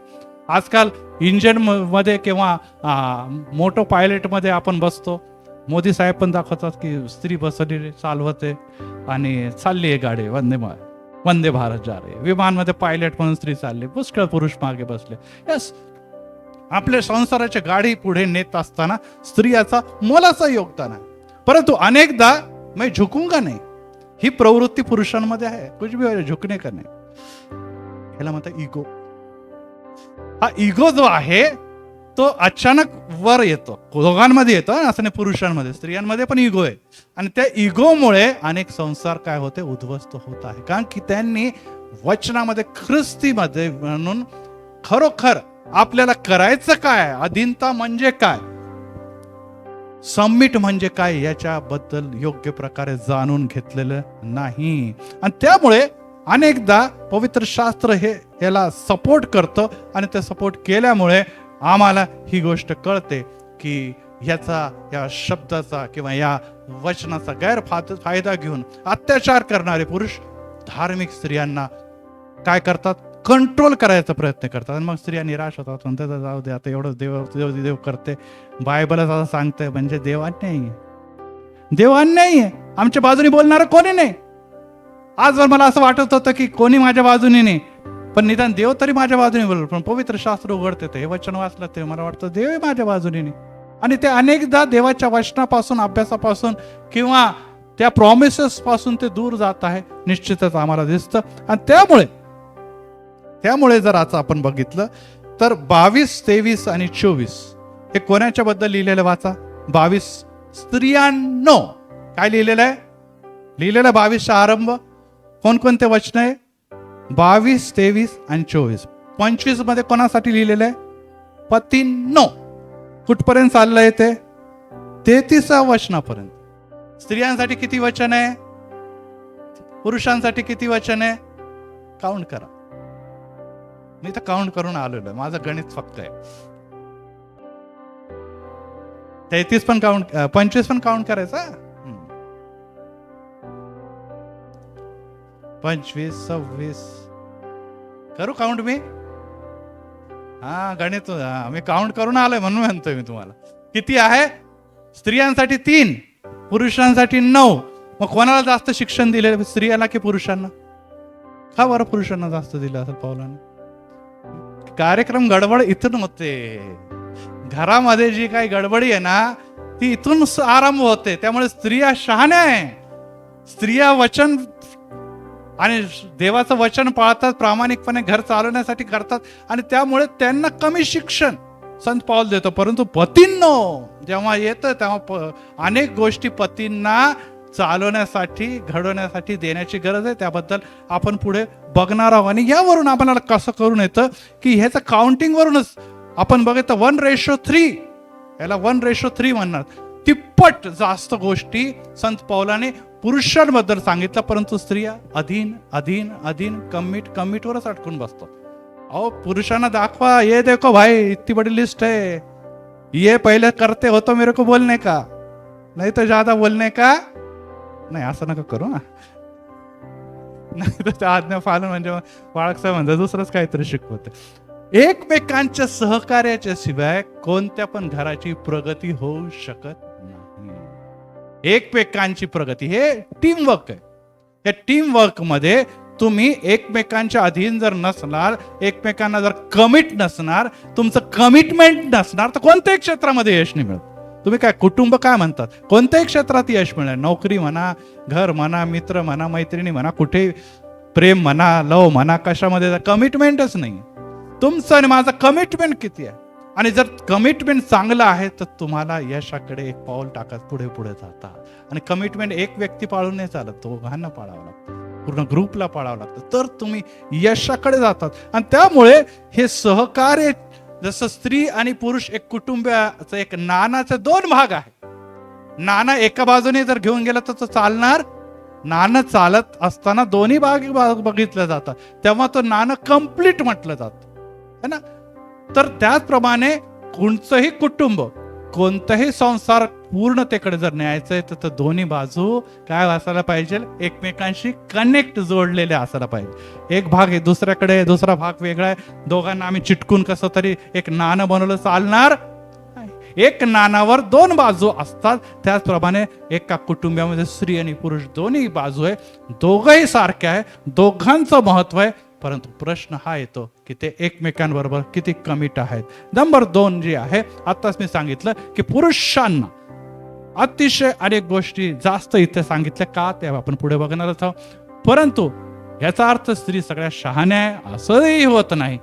आजकाल इंजिन मध्ये किंवा मोटो पायलट मध्ये आपण बसतो. मोदी साहेब पण दाखवतात की स्त्री बसलेली चालवते आणि चालली आहे गाडी, वंदे भारत जा रे. विमानमध्ये पायलट म्हणून स्त्री चालली, पुष्कळ पुरुष मागे बसले. यस, आपल्या संसाराची गाडी पुढे नेत असताना स्त्रियाचा मोलाचा योगदान आहे. परंतु अनेकदा मैं झुकूंगा नाही ही प्रवृत्ती पुरुषांमध्ये आहे. कुछ भी झुकणे का नाही, ह्याला म्हणतात इगो. हा इगो जो आहे तो अचानक वर येतो. दोघांमध्ये येतो, असं नाही पुरुषांमध्ये, स्त्रियांमध्ये पण इगो आहे. आणि त्या इगोमुळे अनेक संसार काय होते? उद्ध्वस्त होत आहे. कारण की त्यांनी वचनामध्ये, ख्रिस्तीमध्ये म्हणून खरोखर आपल्याला करायचं काय, अधीनता म्हणजे काय, सबमिट म्हणजे काय, याच्याबद्दल योग्य प्रकारे जाणून घेतलेलं नाही. आणि त्यामुळे अनेकदा पवित्र शास्त्र हे याला सपोर्ट करतं. आणि ते सपोर्ट केल्यामुळे आम्हाला ही गोष्ट कळते की या शब्दाचा किंवा या वचनाचा गैरफायदा घेऊन अत्याचार करणारे पुरुष धार्मिक स्त्रियांना काय करतात? कंट्रोल करायचा प्रयत्न करतात. आणि मग स्त्रिया निराश होतात, म्हणतात जाऊ दे आता, एवढं देव करते, बायबलच असं सांगतंय, म्हणजे देव अन्यायी आहे, देव अन्यायी आहे, आमच्या बाजूने बोलणारं कोणी नाही. आजवर मला असं वाटत होतं की कोणी माझ्या बाजूने नाही, पण निदान देव तरी माझ्या बाजूने बोलतो. पण पवित्र शास्त्र उघडते हे वचन वाचलं ते मला वाटतं देव माझ्या बाजूने नाही. आणि ते अनेकदा देवाच्या वचनापासून, अभ्यासापासून किंवा त्या प्रॉमिसेस पासून ते दूर जात आहे, निश्चितच आम्हाला दिसतं. आणि त्यामुळे जर आता आपण बघितलं तर 22, 23 आणि 24 हे कोणाच्या बद्दल लिहिलेलं वाचा. 22 स्त्रियांनो काय लिहिलेलं आहे? लिहिलेलं 22चा आरंभ कोणकोणते वचन आहे? 22, 23 आणि 24. 25 मध्ये कोणासाठी लिहिलेलं आहे? पतींनो. कुठपर्यंत चाललंय ते? 33 वचनापर्यंत. स्त्रियांसाठी किती वचन आहे? पुरुषांसाठी किती वचन आहे? काउंट करा. मी तर काउंट करून आलेलो आहे, माझं गणित फक्त आहे. 33 पण काउंट, 25 पण काउंट करायचा. 25, 26 करू काउंट मी? गणित मी काउंट करून आलोय म्हणून म्हणतोय मी तुम्हाला. किती आहे? स्त्रियांसाठी 3, पुरुषांसाठी 9. मग कोणाला जास्त शिक्षण दिले, स्त्रियाला की पुरुषांना? का बरं पुरुषांना जास्त दिलं असेल पावलांना? कार्यक्रम गडबड इथून होते. घरामध्ये जी काही गडबडी आहे ना ती इथून आरंभ होते. त्यामुळे स्त्रिया शहाण्या आहे. स्त्रिया वचन आणि देवाचं वचन पाळतात, प्रामाणिकपणे घर चालवण्यासाठी करतात. आणि त्यामुळे त्यांना कमी शिक्षण संत पाऊल देतो. परंतु पतींनो जेव्हा येतं तेव्हा अनेक गोष्टी पतींना चालवण्यासाठी, घडवण्यासाठी देण्याची गरज आहे. त्याबद्दल आपण पुढे बघणार आहोत. आणि यावरून आपल्याला कसं करून येतं की ह्याचं काउंटिंग वरूनच आपण बघितलं 1:3, याला 1:3 म्हणणार. तिप्पट जास्त गोष्टी संत पौलाने पुरुषांबद्दल सांगितलं. परंतु स्त्रिया अधीन अधीन अधीन, कमिटवरच अटकून बसतात. अहो पुरुषांना दाखवा, ये देखो भाई इतनी बड़ी लिस्ट है, ये पहले करते हो तो मेरे को बोलने का, नहीं तो ज्यादा बोलने का नाही. असं नका करू ना, नाही तर आज्ञा पालन म्हणजे बाळकसाहेब म्हणतात दुसरंच काहीतरी शिकवते. एकमेकांच्या सहकार्याच्या शिवाय कोणत्या पण घराची प्रगती होऊ शकत नाही. एकमेकांची प्रगती हे टीमवर्क आहे. या टीमवर्क मध्ये तुम्ही एकमेकांच्या अधीन जर नसणार, एकमेकांना जर कमिट नसणार, तुमचं कमिटमेंट नसणार, तर कोणत्याही क्षेत्रामध्ये यश नाही मिळत. तुम्ही काय कुटुंब काय म्हणतात, कोणत्याही क्षेत्रात यश मिळणार. नोकरी म्हणा, घर म्हणा, मित्र म्हणा, मैत्रिणी म्हणा, कुठे प्रेम म्हणा, लव म्हणा, कशामध्ये कमिटमेंटच नाही. तुमचं आणि माझं कमिटमेंट किती आहे? आणि जर कमिटमेंट चांगलं आहे तर तुम्हाला यशाकडे एक पाऊल टाकत पुढे पुढे जाता. आणि कमिटमेंट एक व्यक्ती पाळून नाही चालत, दोघांना पाळावं लागतं. पूर्ण ग्रुपला पाळावं लागतं, तर तुम्ही यशाकडे जातात. आणि त्यामुळे हे सहकार्य, जसं स्त्री आणि पुरुष एक कुटुंबाचं एक नाण्याचे दोन भाग आहे. नाणं एका बाजूने जर घेऊन गेलं तर तो चालणार. नाणं चालत असताना दोन्ही भाग बघितलं जातात, तेव्हा तो नाणं कम्प्लीट म्हटलं जातं, है ना. तर त्याचप्रमाणे कोणतंही कुटुंब, कोणताही संसार पूर्णतेकडे जर न्यायचंय तर दोन्ही बाजू काय असायला पाहिजे, एकमेकांशी कनेक्ट जोडलेले असायला पाहिजे. एक भाग आहे दुसऱ्याकडे, दुसरा भाग वेगळा आहे, दोघांना आम्ही चिटकून कसं तरी एक नाणं बनवलं चालणार. एक नाण्यावर दोन बाजू असतात. त्याचप्रमाणे एका कुटुंबामध्ये स्त्री आणि पुरुष दोन्ही बाजू आहे, दोघंही सारखे आहे, दोघांचं महत्व आहे. परंतु प्रश्न हा येतो की ते एकमेकांबरोबर किती कमिट आहेत. नंबर 2 जे आहे, आताच मी सांगितलं की पुरुषांना अतिशय अनेक गोष्टी जास्त इथे सांगितल्या का, ते आपण पुढे बघणारच आहोत. परंतु याचा अर्थ स्त्री सगळ्या शहाण्या आहे असंही होत नाही.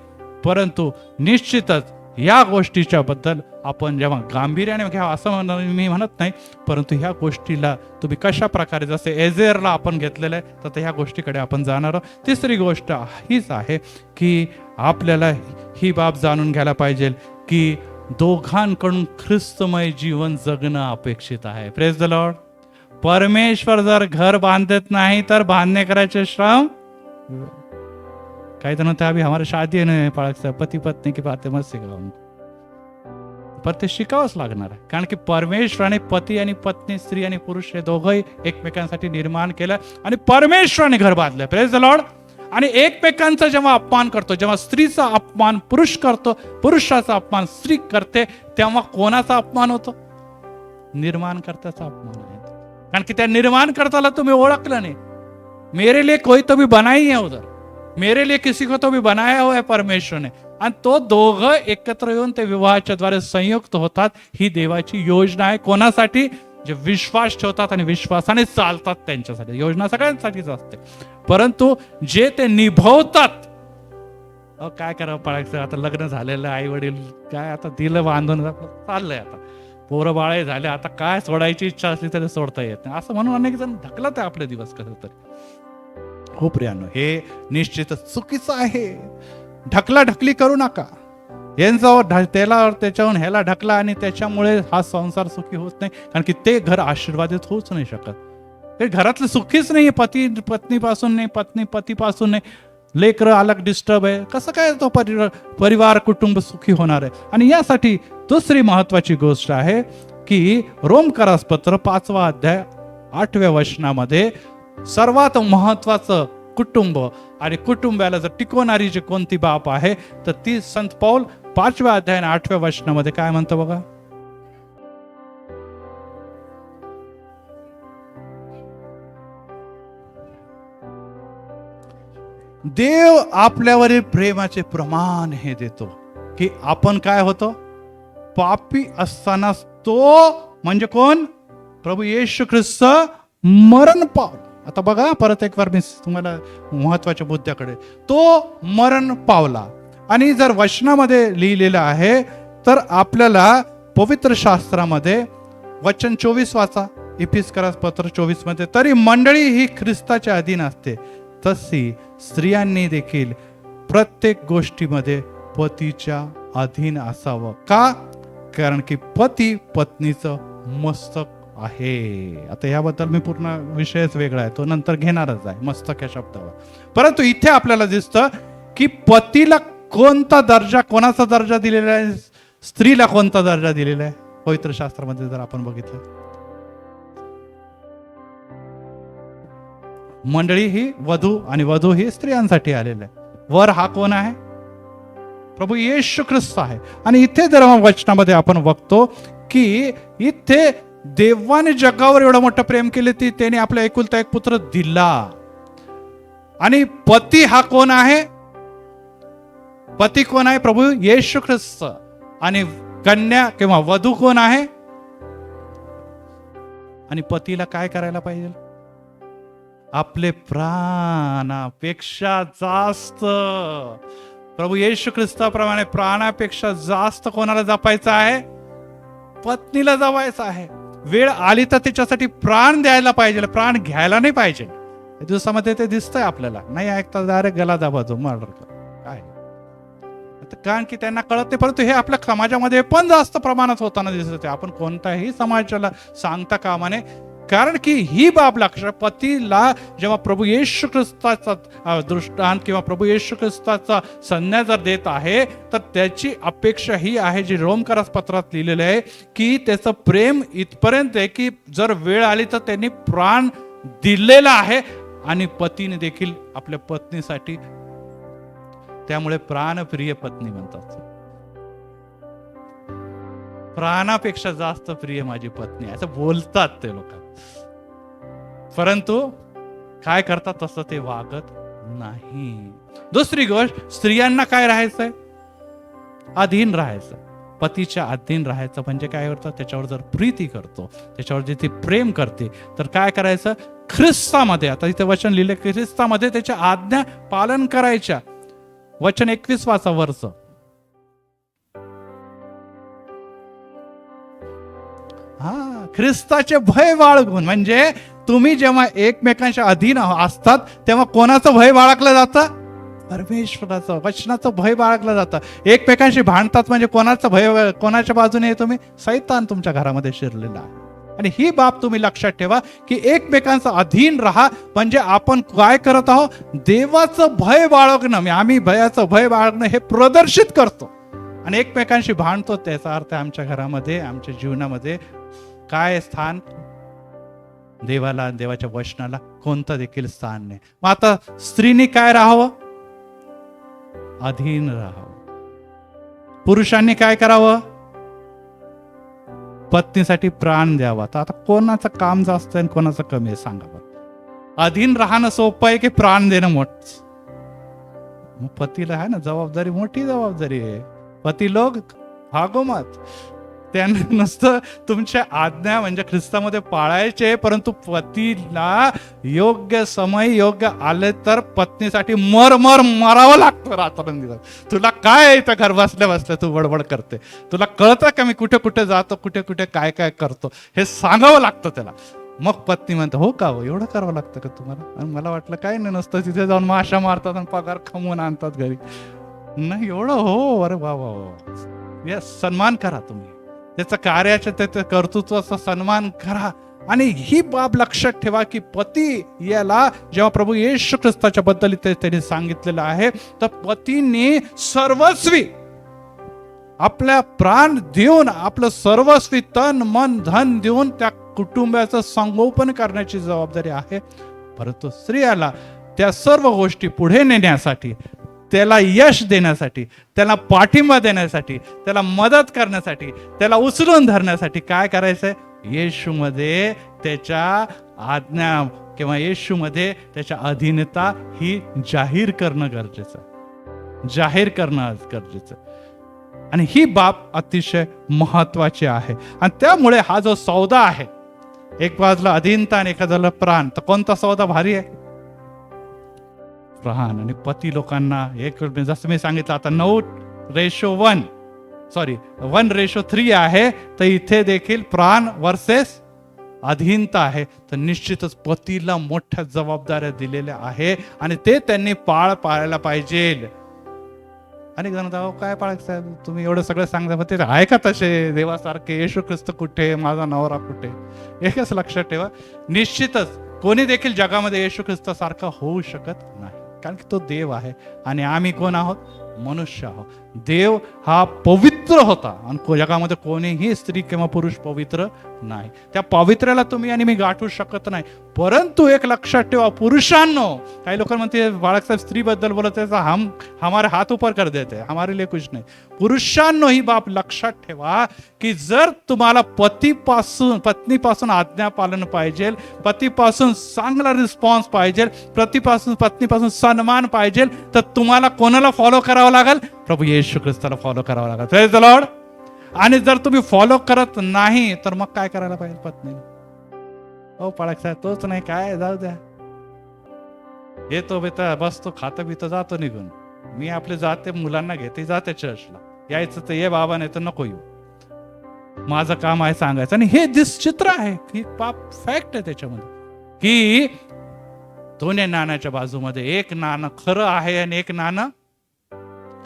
परंतु निश्चितच या गोष्टीच्या बद्दल आपण जेव्हा गांभीर्याने घ्यावं असं मी म्हणत नाही, परंतु ह्या गोष्टीला तुम्ही कशा प्रकारे, जसे एझेरला आपण घेतलेलं आहे तर ह्या गोष्टीकडे आपण जाणार आहोत. तिसरी गोष्ट हीच आहे की आपल्याला ही बाब जाणून घ्यायला पाहिजे की दोघांकडून ख्रिस्तमय जीवन जगणं अपेक्षित आहे. Praise the Lord. परमेश्वर जर घर बांधत नाही तर बांधणे करायचे श्रम. काही तर म्हणते अभी हमारे शादी है पळायचं, पती पत्नी की बातें मत सिखाओ, पर ते शिकावंच लागणार आहे. कारण की परमेश्वराने पती आणि पत्नी, स्त्री आणि पुरुष हे दोघंही एकमेकांसाठी निर्माण केलं आणि परमेश्वराने घर बांधलं. Praise the Lord. आणि एकमेकांचा जेव्हा अपमान करतो, जेव्हा स्त्रीचा अपमान पुरुष करतो, पुरुषाचा अपमान स्त्री करते, तेव्हा कोणाचा अपमान होतो? निर्माणकर्त्याचा अपमान आहे. कारण की त्या निर्माणकर्त्याला तुम्ही ओळखलं नाही. मेरे लिए कोई तो भी बना ही है उधर, मेरे लिए किसी को तो भी बनाया हुआ है परमेश्वर ने. आणि तो दोघं एकत्र येऊन ते विवाहाच्या द्वारे संयुक्त होतात. ही देवाची योजना आहे. कोणासाठी? जे विश्वास ठेवतात आणि विश्वासाने चालतात त्यांच्यासाठी. योजना सगळ्यांसाठीच असते, परंतु जे ते निभवतात, काय करावं पळायचं, आता लग्न झालेलं, आई वडील काय आता दिलं बांधून चाललंय, आता पोरं बाळे झाले, आता काय सोडायची इच्छा असली तरी सोडता येत नाही, असं म्हणून अनेक जण ढकलत आहे आपले दिवस कसं तरी. हो प्रियानो, हे निश्चितच चुकीचं आहे. ढकलाढकली करू नका. यांच्यावर त्याला त्याच्याहून ह्याला ढकला आणि त्याच्यामुळे हा संसार सुखी होत नाही. कारण की ते घर आशीर्वादित होऊच नाही शकत. ते घरातलं सुखीच नाही. पती पत्नीपासून नाही, पत्नी पतीपासून नाही, लेकरं अलग डिस्टर्ब आहे, कसं काय तो परिवार कुटुंब सुखी होणार आहे. आणि यासाठी दुसरी महत्वाची गोष्ट आहे की रोमकरास पत्र 5वा अध्याय 8व्या वचनामध्ये सर्वात महत्वाचं कुटुंब आणि कुटुंबाला जर टिकवणारी जी कोणती बाब आहे तर ती संत पौल 5व्या अध्याय 8व्या वचनामध्ये काय म्हणतो बघा. देव आपल्यावरील प्रेमाचे प्रमाण हे देतो की आपण काय होतो, पापी असताना तो म्हणजे कोण, प्रभू येशू ख्रिस्त मरण पावला. आता बघा परत एक वार मी तुम्हाला महत्वाच्या मुद्द्याकडे, तो मरण पावला. आणि जर वचनामध्ये लिहिलेलं आहे तर आपल्याला पवित्र शास्त्रामध्ये वचन 24 वाचा, इफिसकरास पत्र 24 मध्ये, तरी मंडळी ही ख्रिस्ताच्या अधीन असते, तशी स्त्रियांनी देखील प्रत्येक गोष्टीमध्ये पतीच्या अधीन असावं. का? कारण की पती पत्नीचं मस्तक आहे. आता याबद्दल मी पूर्ण विषयच वेगळा आहे, तो नंतर घेणारच आहे मस्तक या शब्दावर. परंतु इथे आपल्याला दिसतं की पतीला कोणता दर्जा, कोणाचा दर्जा दिलेला आहे, स्त्रीला कोणता दर्जा दिलेला आहे पवित्र शास्त्रामध्ये जर आपण बघितलं. मंडळी ही वधू आणि वधू ही स्त्रियांसाठी आलेलं आहे. वर हा कोण आहे? प्रभू येशू ख्रिस्त आहे. आणि इथे जर वचनामध्ये आपण बघतो की इथे देवाने जगावर एवढं मोठं प्रेम केले की त्याने आपला एकुलता एक पुत्र दिला. आणि पती हा कोण आहे? पती कोण आहे? प्रभू येशू ख्रिस्त. आणि कन्या किंवा वधू कोण आहे? आणि पतीला काय करायला पाहिजे? आपले प्राणापेक्षा जास्त, प्रभू येशू ख्रिस्ताप्रमाणे प्राणापेक्षा जास्त कोणाला जपायचं आहे? पत्नीला जपायचं आहे. वेळ आली तर त्याच्यासाठी प्राण द्यायला पाहिजे, प्राण घ्यायला नाही पाहिजे. दिवसामध्ये ते दिसतंय आपल्याला, नाही ऐकता डायरेक्ट गला दाबाजो मर्डर कर काय. कारण की त्यांना कळत नाही, परंतु हे आपल्या समाजामध्ये पण जास्त प्रमाणात होताना दिसत. आपण कोणत्याही समाजाला सांगता कामा नये, कारण की ही बाब लक्षात, पतीला जेव्हा प्रभू येशू ख्रिस्ताचा दृष्टांत किंवा प्रभू येशू ख्रिस्ताचा संज्ञा जर देत आहे, तर त्याची अपेक्षा ही आहे, जी रोमकरास पत्रात लिहिलेलं आहे, की त्याचं प्रेम इथपर्यंत आहे की जर वेळ आली तर त्यांनी प्राण दिलेला आहे, आणि पतीने देखील आपल्या पत्नीसाठी. त्यामुळे प्राणप्रिय पत्नी म्हणतात, प्राणापेक्षा जास्त प्रिय माझी पत्नी, असं बोलतात ते लोक. परंतु काय करतात, तसं ते वागत नाही. दुसरी गोष्ट, स्त्रियांना काय राहायचंय, अधीन राहायचं. पतीच्या अधीन राहायचं म्हणजे काय होतं, त्याच्यावर जर प्रीती करतो, त्याच्यावर जे ती प्रेम करते, तर काय करायचं, ख्रिस्तामध्ये, आता इथे वचन लिहिले, ख्रिस्तामध्ये त्याच्या आज्ञा पालन करायच्या. वचन 21 वर्ष, ख्रिस्ताचे भय बाळगून, म्हणजे तुम्ही जेव्हा एकमेकांच्या अधीन असतात तेव्हा कोणाचं भय बाळगलं जातं, परमेश्वराचं, वचनाचं भय बाळगलं जातं. एकमेकांशी भांडतात म्हणजे कोणाचं भय, कोणाच्या बाजूने तुम्ही, सैतान तुमच्या घरामध्ये शिरलेला आहे. आणि ही बाब तुम्ही लक्षात ठेवा की एकमेकांचं अधीन राहा, म्हणजे आपण काय करत आहोत, देवाचं भय बाळगणं, आम्ही भयाचं भय बाळगणं हे प्रदर्शित करतो. आणि एकमेकांशी भांडतो, त्याचा अर्थ आमच्या घरामध्ये, आमच्या जीवनामध्ये काय स्थान, देवाला, देवाच्या वचनाला कोणतं देखील स्थान नाही. मग आता स्त्रीने काय राहावं, अधीन राहावं. पुरुषांनी काय करावं, पत्नीसाठी प्राण द्यावा. तर आता कोणाचं काम जास्त आहे आणि कोणाचं कमी आहे सांगा बरं. अधीन राहणं सोपं आहे की प्राण देणं मोठं? मग पतीला आहे ना जबाबदारी, मोठी जबाबदारी आहे. पती लोक भागो मत, त्यांना नसतं तुमच्या आज्ञा म्हणजे ख्रिस्तामध्ये पाळायचे, परंतु पतीला योग्य समय योग्य आले तर पत्नीसाठी मरावं लागतं रात्रंदिवस. तुला काय इथं घर बसल्या बसल्या तू बडबड करते, तुला कळतं का मी कुठे कुठे जातो, कुठे कुठे काय काय करतो, हे सांगावं लागतं त्याला. मग पत्नी म्हणते, हो का, हो एवढं करावं लागतं का तुम्हाला? आणि मला वाटलं काय नाही, नसतं तिथे जाऊन माशा मारतात आणि पगार खमवून आणतात घरी. नाही एवढं, हो अरे वा वा वा, यस, सन्मान करा तुम्ही त्याचं, कार्याच्या त्याच्या कर्तृत्वाचा सन्मान करा. आणि ही बाब लक्षात ठेवा की पती याला जेव्हा प्रभू येशू ख्रिस्ताच्या बद्दल त्यांनी सांगितलेलं आहे, तर पतीने सर्वस्वी आपल्या प्राण देऊन, आपलं सर्वस्वी तन मन धन देऊन त्या कुटुंबाचं संगोपन करण्याची जबाबदारी आहे. परंतु स्त्रियाला त्या सर्व गोष्टी पुढे नेण्यासाठी, त्याला यश देण्यासाठी, त्याला पाठिंबा देण्यासाठी, त्याला मदत करण्यासाठी, त्याला उचलून धरण्यासाठी काय करायचंय, येशूमध्ये त्याच्या आज्ञा किंवा येशूमध्ये त्याच्या अधीनता ही जाहीर करणं गरजेचं, जाहीर करणं गरजेचं. आणि ही बाब अतिशय महत्वाची आहे. आणि त्यामुळे हा जो सौदा आहे, एक बाजूला अधीनता आणि एखाद्याला प्राण, तर कोणता सौदा भारी आहे, प्राण. आणि पती लोकांना एक, जसं मी सांगितलं आता 1:3 आहे, तर इथे देखील प्राण वर्सेस अधीनता आहे. तर निश्चितच पतीला मोठ्या जबाबदाऱ्या दिलेल्या आहे आणि ते त्यांनी पाळायला पाहिजे. आणि जण काय पाळायचं साहेब, तुम्ही एवढं सगळं सांगता, पण ते आहे का तसे देवासारखे, येशू ख्रिस्त कुठे, माझा नवरा कुठे? एकच लक्षात ठेवा, निश्चितच कोणी देखील जगामध्ये येशू ख्रिस्तासारखा होऊ शकत नाही, कारण की तो देव आहे आणि आम्ही कोण आहोत, मनुष्य आहोत. देव हा पवित्र होता आणि जगामध्ये कोणीही स्त्री किंवा पुरुष पवित्र नाही. त्या पवित्र्याला तुम्ही आणि मी गाठू शकत नाही. परंतु एक लक्षात ठेवा पुरुषांनो, काही लोक म्हणते बाळासाहेब स्त्री बद्दल बोलत हम हमारे हात ऊपर कर देते, हमारे लिए कुछ नाही. पुरुषांनो ही बाब लक्षात ठेवा की जर तुम्हाला पत्नीपासून आज्ञा पालन पाहिजे, पतीपासून चांगला रिस्पॉन्स पाहिजे, पत्नीपासून सन्मान पाहिजे, तर तुम्हाला कोणाला फॉलो करावं लागेल, प्रभू येशू ख्रिस्ताला फॉलो करावं लागेल. Praise the Lord. आणि जर तुम्ही फॉलो करत नाही तर मग काय करायला पाहिजे पत्नी? हो पाळक साहेब तोच नाही काय, जाऊ द्या, येतो बेता बसतो खातं बितं जातो निघून, मी आपले जाते मुलांना घेते जाते चर्चला, यायचं तर ये बाबा, नाही तर नको येऊ, माझं काम आहे सांगायचं. आणि हे चित्र आहे की पाप फॅक्ट आहे त्याच्यामध्ये की दोन्ही नाण्याच्या बाजूमध्ये एक नाणं खरं आहे आणि एक नाणं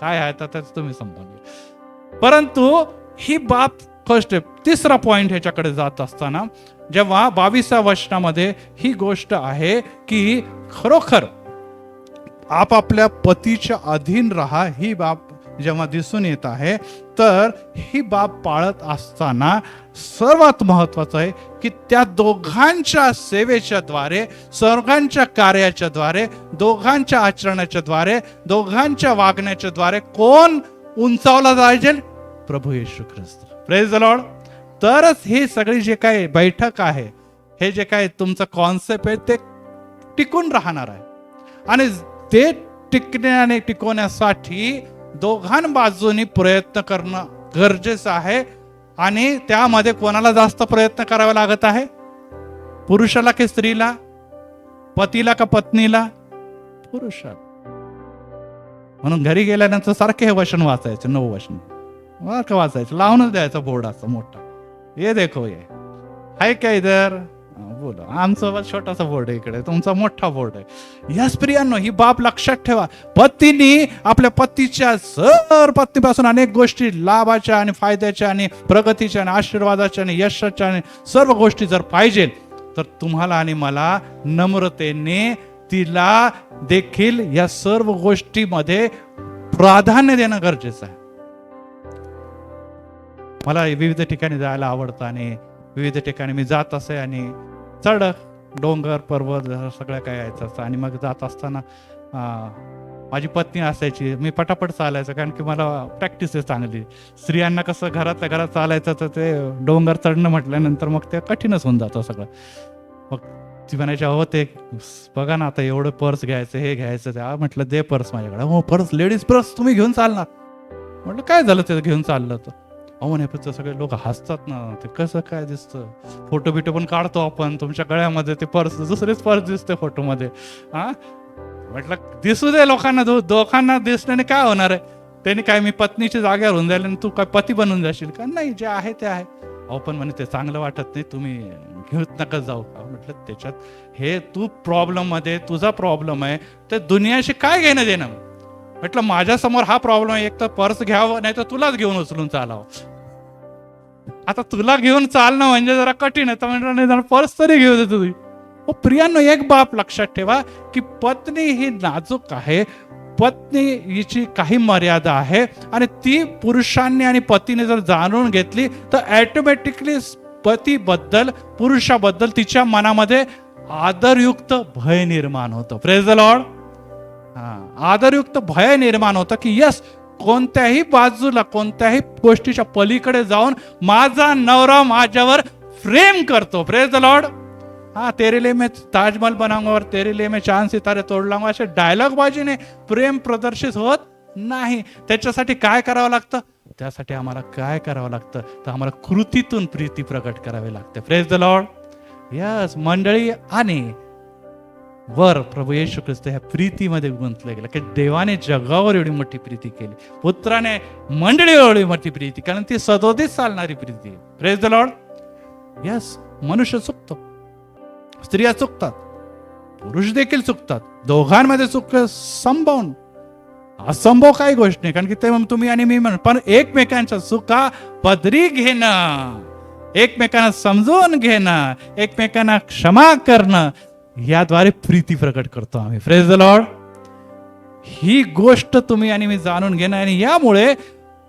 काय आहे तर त्याच तुम्ही समजून घ्या. परंतु ही बाब फर्स्ट तिसरा पॉइंट ह्याच्याकडे जात असताना जेव्हा 22व्या वचनामध्ये ही गोष्ट आहे की खरोखर आपापल्या पतीच्या अधीन राहा, ही बाब जेव्हा दिसून येत आहे, तर ही बाब पाळत असताना सर्वात महत्वाचं आहे की त्या दोघांच्या सेवेच्या द्वारे, सर्वांच्या कार्याच्या द्वारे, दोघांच्या आचरणाच्या द्वारे, दोघांच्या वागण्याच्या द्वारे कोण उंचावला जाईल? प्रभू Yeshu Christ. Praise the Lord. तरच ही सगळी जे काही बैठक आहे, हे जे काही तुमचं कॉन्सेप्ट आहे ते टिकून राहणार आहे. आणि ते टिकवण्यासाठी दोघां बाजूनी प्रयत्न करणं गरजेचं आहे. आणि त्यामध्ये कोणाला जास्त प्रयत्न करावा लागत आहे? पुरुषाला की स्त्रीला? पतीला का पत्नीला? पुरुषाला. म्हणून घरी गेल्यानंतर सारखे हे वचन वाचायचे, 9 वचन वाचायचं, लावूनच द्यायचं बोर्ड असं मोठा, ये देखो ये आहे का इधर. बोला, आमचा छोटासा बोर्ड आहे इकडे, तुमचा मोठा बोर्ड आहे. या स्त्रियांनो, ही बाब लक्षात ठेवा. पतीने आपल्या पतीच्या पत्नीपासून अनेक गोष्टी लाभाच्या आणि फायद्याच्या आणि प्रगतीच्या आणि आशीर्वादाच्या आणि यशाच्या आणि सर्व गोष्टी जर पाहिजे, तर तुम्हाला आणि मला नम्रतेने तिला देखील या सर्व गोष्टीमध्ये प्राधान्य देणं गरजेचं आहे. मला विविध ठिकाणी जायला आवडतं आणि विविध ठिकाणी मी जात असे आणि चढ डोंगर पर्वत सगळं काय यायचं असतं. आणि मग जात असताना माझी पत्नी असायची, मी पटापट चालायचं कारण की मला प्रॅक्टिस आहे चांगली. स्त्रियांना कसं घरातल्या घरात चालायचं, तर ते डोंगर चढणं म्हटल्यानंतर मग ते कठीणच होऊन जातं सगळं. मग ती म्हणायची, अहो ते बघा ना, आता एवढं पर्स घ्यायचं, हे घ्यायचं. त्या म्हटलं दे पर्स माझ्याकडे. हो पर्स, लेडीज पर्स तुम्ही घेऊन चालणार? म्हटलं काय झालं ते घेऊन चाललं तर? अहो नाही, सगळे लोक हसतात ना, ते कसं काय दिसतं, फोटो बिटो पण काढतो आपण, तुमच्या गळ्यामध्ये ते पर्स, दुसरेच पर्स दिसते फोटोमध्ये. हा म्हटलं दिसू दे लोकांना, दोघांना दिसण्याने काय होणार आहे? त्यांनी काय मी पत्नीच्या जागेवर होऊन जाईल आणि तू काय पती बनून जाशील का? नाही, जे आहे ते आहे. अहो पण म्हणे ते चांगलं वाटत नाही, तुम्ही घेऊत नका जाऊ का? म्हटलं त्याच्यात हे तू प्रॉब्लेम मध्ये, तुझा प्रॉब्लेम आहे, ते दुनियाशी काय घेणं देणं? म्हटलं माझ्या समोर हा प्रॉब्लेम आहे, एक तर पर्स घ्यावं, नाही तर तुलाच घेऊन उचलून चालावं. आता तुला घेऊन चालणं म्हणजे जरा कठीण आहे, तर म्हटलं नाही, जरा पर्स तरी घेऊ दे तुझी. प्रियांनो, एक बाब लक्षात ठेवा की पत्नी ही नाजूक आहे, पत्नी हिची काही मर्यादा आहे. आणि ती पुरुषांनी आणि पतीने जर जाणून घेतली तर ऑटोमॅटिकली पतीबद्दल, पुरुषाबद्दल तिच्या मनामध्ये आदरयुक्त भय निर्माण होतं. Praise the Lord. आदरयुक्त भय निर्माण होतं की यस, कोणत्याही बाजूला, कोणत्याही गोष्टीच्या पलीकडे जाऊन माझा नवरा माझ्यावर प्रेम करतो. Praise the Lord. तेरे लिए मैं ताजमहल बनाऊंगा और तेरे लिए मैं चांद सितारे तोड लाऊंगा, असे डायलॉग बाजीने प्रेम प्रदर्शित होत नाही. त्याच्यासाठी काय करावं लागतं? त्यासाठी आम्हाला काय करावं लागतं? तर आम्हाला कृतीतून प्रीती प्रकट करावी लागते. Praise the Lord. यस, मंडळी आणि वर प्रभू येशू ख्रिस्त ह्या प्रीतीमध्ये गुंतले गेला की देवाने जगावर एवढी मोठी प्रीती केली, पुत्राने मंडळीवर एवढी मोठी प्रीती, कारण ती सदोदित चालणारी प्रीती आहे. Praise the Lord. यस, मनुष्य चुकतो, स्त्रिया चुकतात, पुरुष देखील चुकतात, दोघांमध्ये चुक संभव, असंभव काही गोष्ट नाही, कारण की ते तुम्ही आणि मी म्हण, पण एकमेकांच्या चुका पदरी घेणं, एकमेकांना समजून घेणं, एकमेकांना क्षमा करणं, याद्वारे प्रीती प्रकट करतो आम्ही. Praise the Lord. ही गोष्ट तुम्ही आणि मी जाणून घेणं, आणि यामुळे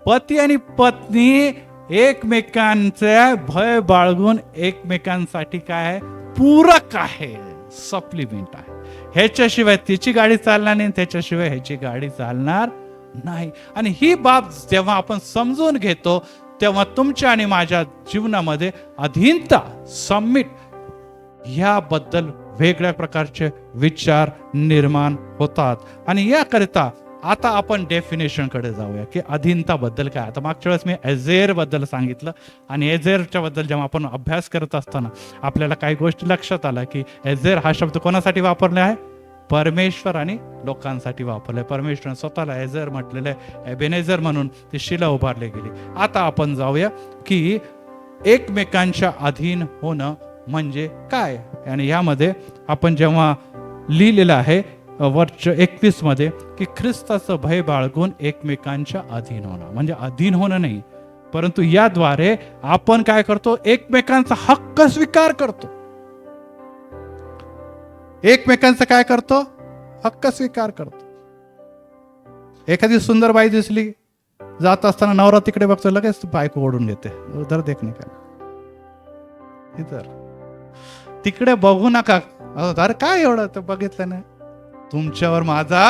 पती आणि पत्नी एकमेकांचे भय बाळगून एकमेकांसाठी काय आहे? पूरक आहे, सप्लिमेंट आहे. ह्याच्याशिवाय तिची गाडी चालणार नाही, त्याच्याशिवाय ह्याची गाडी चालणार नाही. आणि ही बाब जेव्हा आपण समजून घेतो, तेव्हा तुमच्या आणि माझ्या जीवनामध्ये अधीनता, सबमिट ह्याबद्दल वेगळ्या प्रकारचे विचार निर्माण होतात. आणि याकरिता आता आपण डेफिनेशन कडे जाऊया की अधीनता बद्दल काय. आता मागच्या वेळेस मी एझेर बद्दल सांगितलं, आणि एझेरच्या बद्दल जेव्हा आपण अभ्यास करत असताना आपल्याला काही गोष्टी लक्षात आल्या की एझेर हा शब्द कोणासाठी वापरला आहे? परमेश्वर आणि लोकांसाठी वापरलाय. परमेश्वर स्वतःला एझेर म्हटलेलं आहे, एबेनेझर म्हणून ती शिला उभारली गेली. आता आपण जाऊया की एकमेकांच्या अधीन होणं म्हणजे काय. आणि यामध्ये आपण जेव्हा लिहिलेलं आहे वर्ष 21 मध्ये की ख्रिस्ताचं भय बाळगून एकमेकांच्या अधीन होणं. म्हणजे अधीन होणं नाही, परंतु याद्वारे आपण काय करतो, एकमेकांचा हक्क स्वीकार करतो. एकमेकांचा काय करतो, हक्क स्वीकार करतो. एखादी सुंदर बाई दिसली, जात असताना नवरा तिकडे बघतो, लगेच बायको ओढून घेते, उधर देखणे का इधर, तिकडे बघू नका. अरे काय एवढं तर बघितलं ना, तुमच्यावर माझा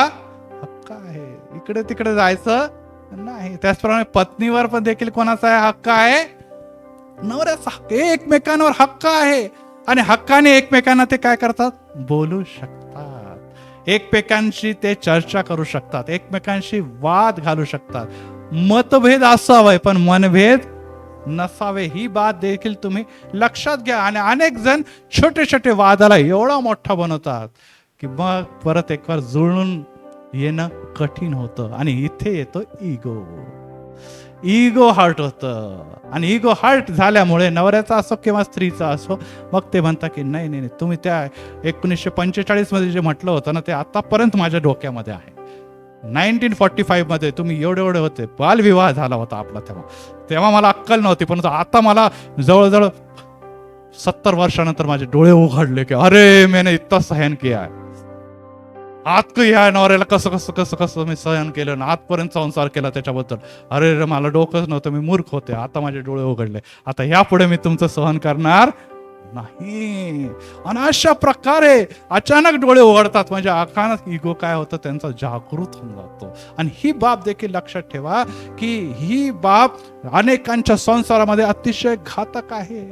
हक्क आहे, इकडे तिकडे जायचं नाही. त्याचप्रमाणे पत्नीवर पण देखील कोणाचा आहे, हक्क आहे, नवऱ्याचा हक्क. एकमेकांवर हक्क आहे आणि हक्काने एकमेकांना ते काय करतात, बोलू शकतात, एकमेकांशी ते चर्चा करू शकतात, एकमेकांशी वाद घालू शकतात. मतभेद असावे पण मनभेद नसावे, ही बात देखील तुम्ही लक्षात घ्या. आणि अनेक जण छोटे छोटे वादाला एवढा मोठा बनवतात की मग परत एक बार जुळून येणं कठीण होतं. आणि इथे येतो इगो हर्ट होतं. आणि इगो हर्ट झाल्यामुळे नवऱ्याचा असो किंवा स्त्रीचा असो, मग ते म्हणतात की नाही नाही तुम्ही त्या 1945 मध्ये जे म्हटलं होतं ना, ते आतापर्यंत माझ्या डोक्यामध्ये आहे. 1945 मध्ये तुम्ही एवढे एवढे होते, बालविवाह झाला होता आपला, तेव्हा मला अक्कल नव्हती, परंतु आता मला जवळजवळ 70 वर्षानंतर माझे डोळे उघडले की अरे मैंने इतना सहन किया है. आत या नवऱ्याला कसं कसं कसं कसं मी सहन केलं ना, आजपर्यंत संसार केला त्याच्याबद्दल. अरे मला डोकंच नव्हतं, मी मूर्ख होते, आता माझे डोळे उघडले, आता यापुढे मी तुमचं सहन करणार नाही. आणि अशा प्रकारे अचानक डोळे उघडतात, म्हणजे अचानक इगो काय होतं त्यांचा जागृत होऊन जातो. आणि ही बाब देखील लक्षात ठेवा की ही बाब अनेकांच्या संसारामध्ये अतिशय घातक आहे.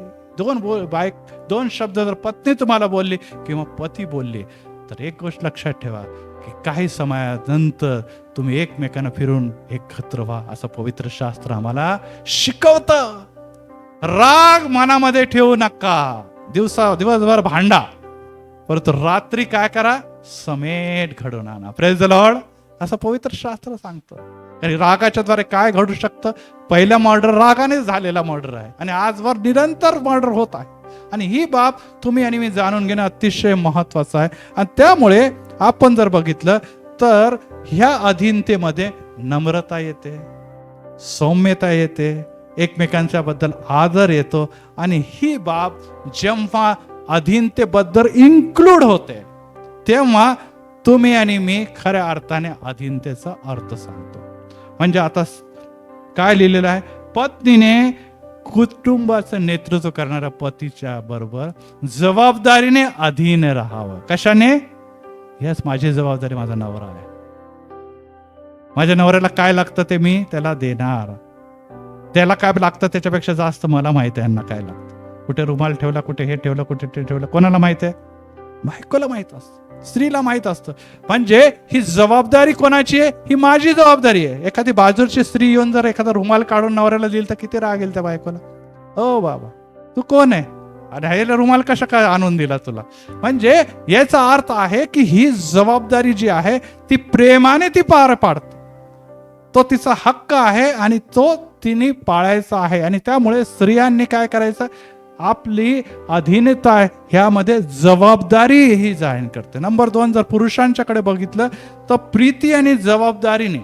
दोन शब्द जर पत्नी तुम्हाला बोलली किंवा पती बोलले, तर एक गोष्ट लक्षात ठेवा की काही समयानंतर तुम्ही एकमेकांना फिरून एकत्र व्हा, असं पवित्र शास्त्र आम्हाला शिकवतं. राग मनामध्ये ठेवू नका, दिवसभर भांडा, परंतु रात्री काय करा, समेट घडून आणा. प्रेज द लॉर्ड, असं पवित्र शास्त्र सांगतं. कारण रागाच्या द्वारे काय घडू शकतं, पहिला मर्डर रागानेच झालेला मर्डर आहे आणि आजवर निरंतर मर्डर होत आहे. आणि ही बाब तुम्ही आणि मी जाणून घेणं अतिशय महत्वाचं आहे. आणि त्यामुळे आपण जर बघितलं तर ह्या अधीनतेमध्ये नम्रता येते, सौम्यता येते, एकमेकांच्या बद्दल आदर येतो. आणि ही बाब जेव्हा अधीनतेबद्दल इन्क्लूड होते, तेव्हा तुम्ही आणि मी खऱ्या अर्थाने अधीनतेचा अर्थ सांगतो. म्हणजे आता काय लिहिलेलं आहे, पत्नीने कुटुंबाचं नेतृत्व करणाऱ्या पतीच्या बरोबर जबाबदारीने अधीन राहावं. कशाने, यस माझी जबाबदारी, माझा नवरा आहे, माझ्या नवऱ्याला काय लागतं ते मी त्याला देणार, त्याला काय लागतं त्याच्यापेक्षा जास्त मला माहिती आहे यांना काय लागतं. कुठे रुमाल ठेवला, कुठे हे ठेवलं, कुठे ते ठेवलं, कोणाला माहित आहे, बायकोला माहित असतं, स्त्रीला माहित असतं. म्हणजे ही जबाबदारी कोणाची आहे, ही माझी जबाबदारी आहे. एखादी बाजूची स्त्री येऊन जर एखादा रुमाल काढून नवऱ्याला दिल तर किती राग येईल त्या बायकोला, ओ बाबा तू कोण आहे आणि ह्याला रुमाल कशा काय आणून दिला तुला. म्हणजे याचा अर्थ आहे की ही जबाबदारी जी आहे ती प्रेमाने ती पार पाडते, तो तिचा हक्क आहे आणि तो तिने पाळायचा आहे. आणि त्यामुळे स्त्रियांनी काय करायचं, आपली अधीनता ह्यामध्ये जबाबदारी ही जाहीर करते. नंबर 2, जर पुरुषांच्याकडे बघितलं तर प्रीती आणि जबाबदारीने,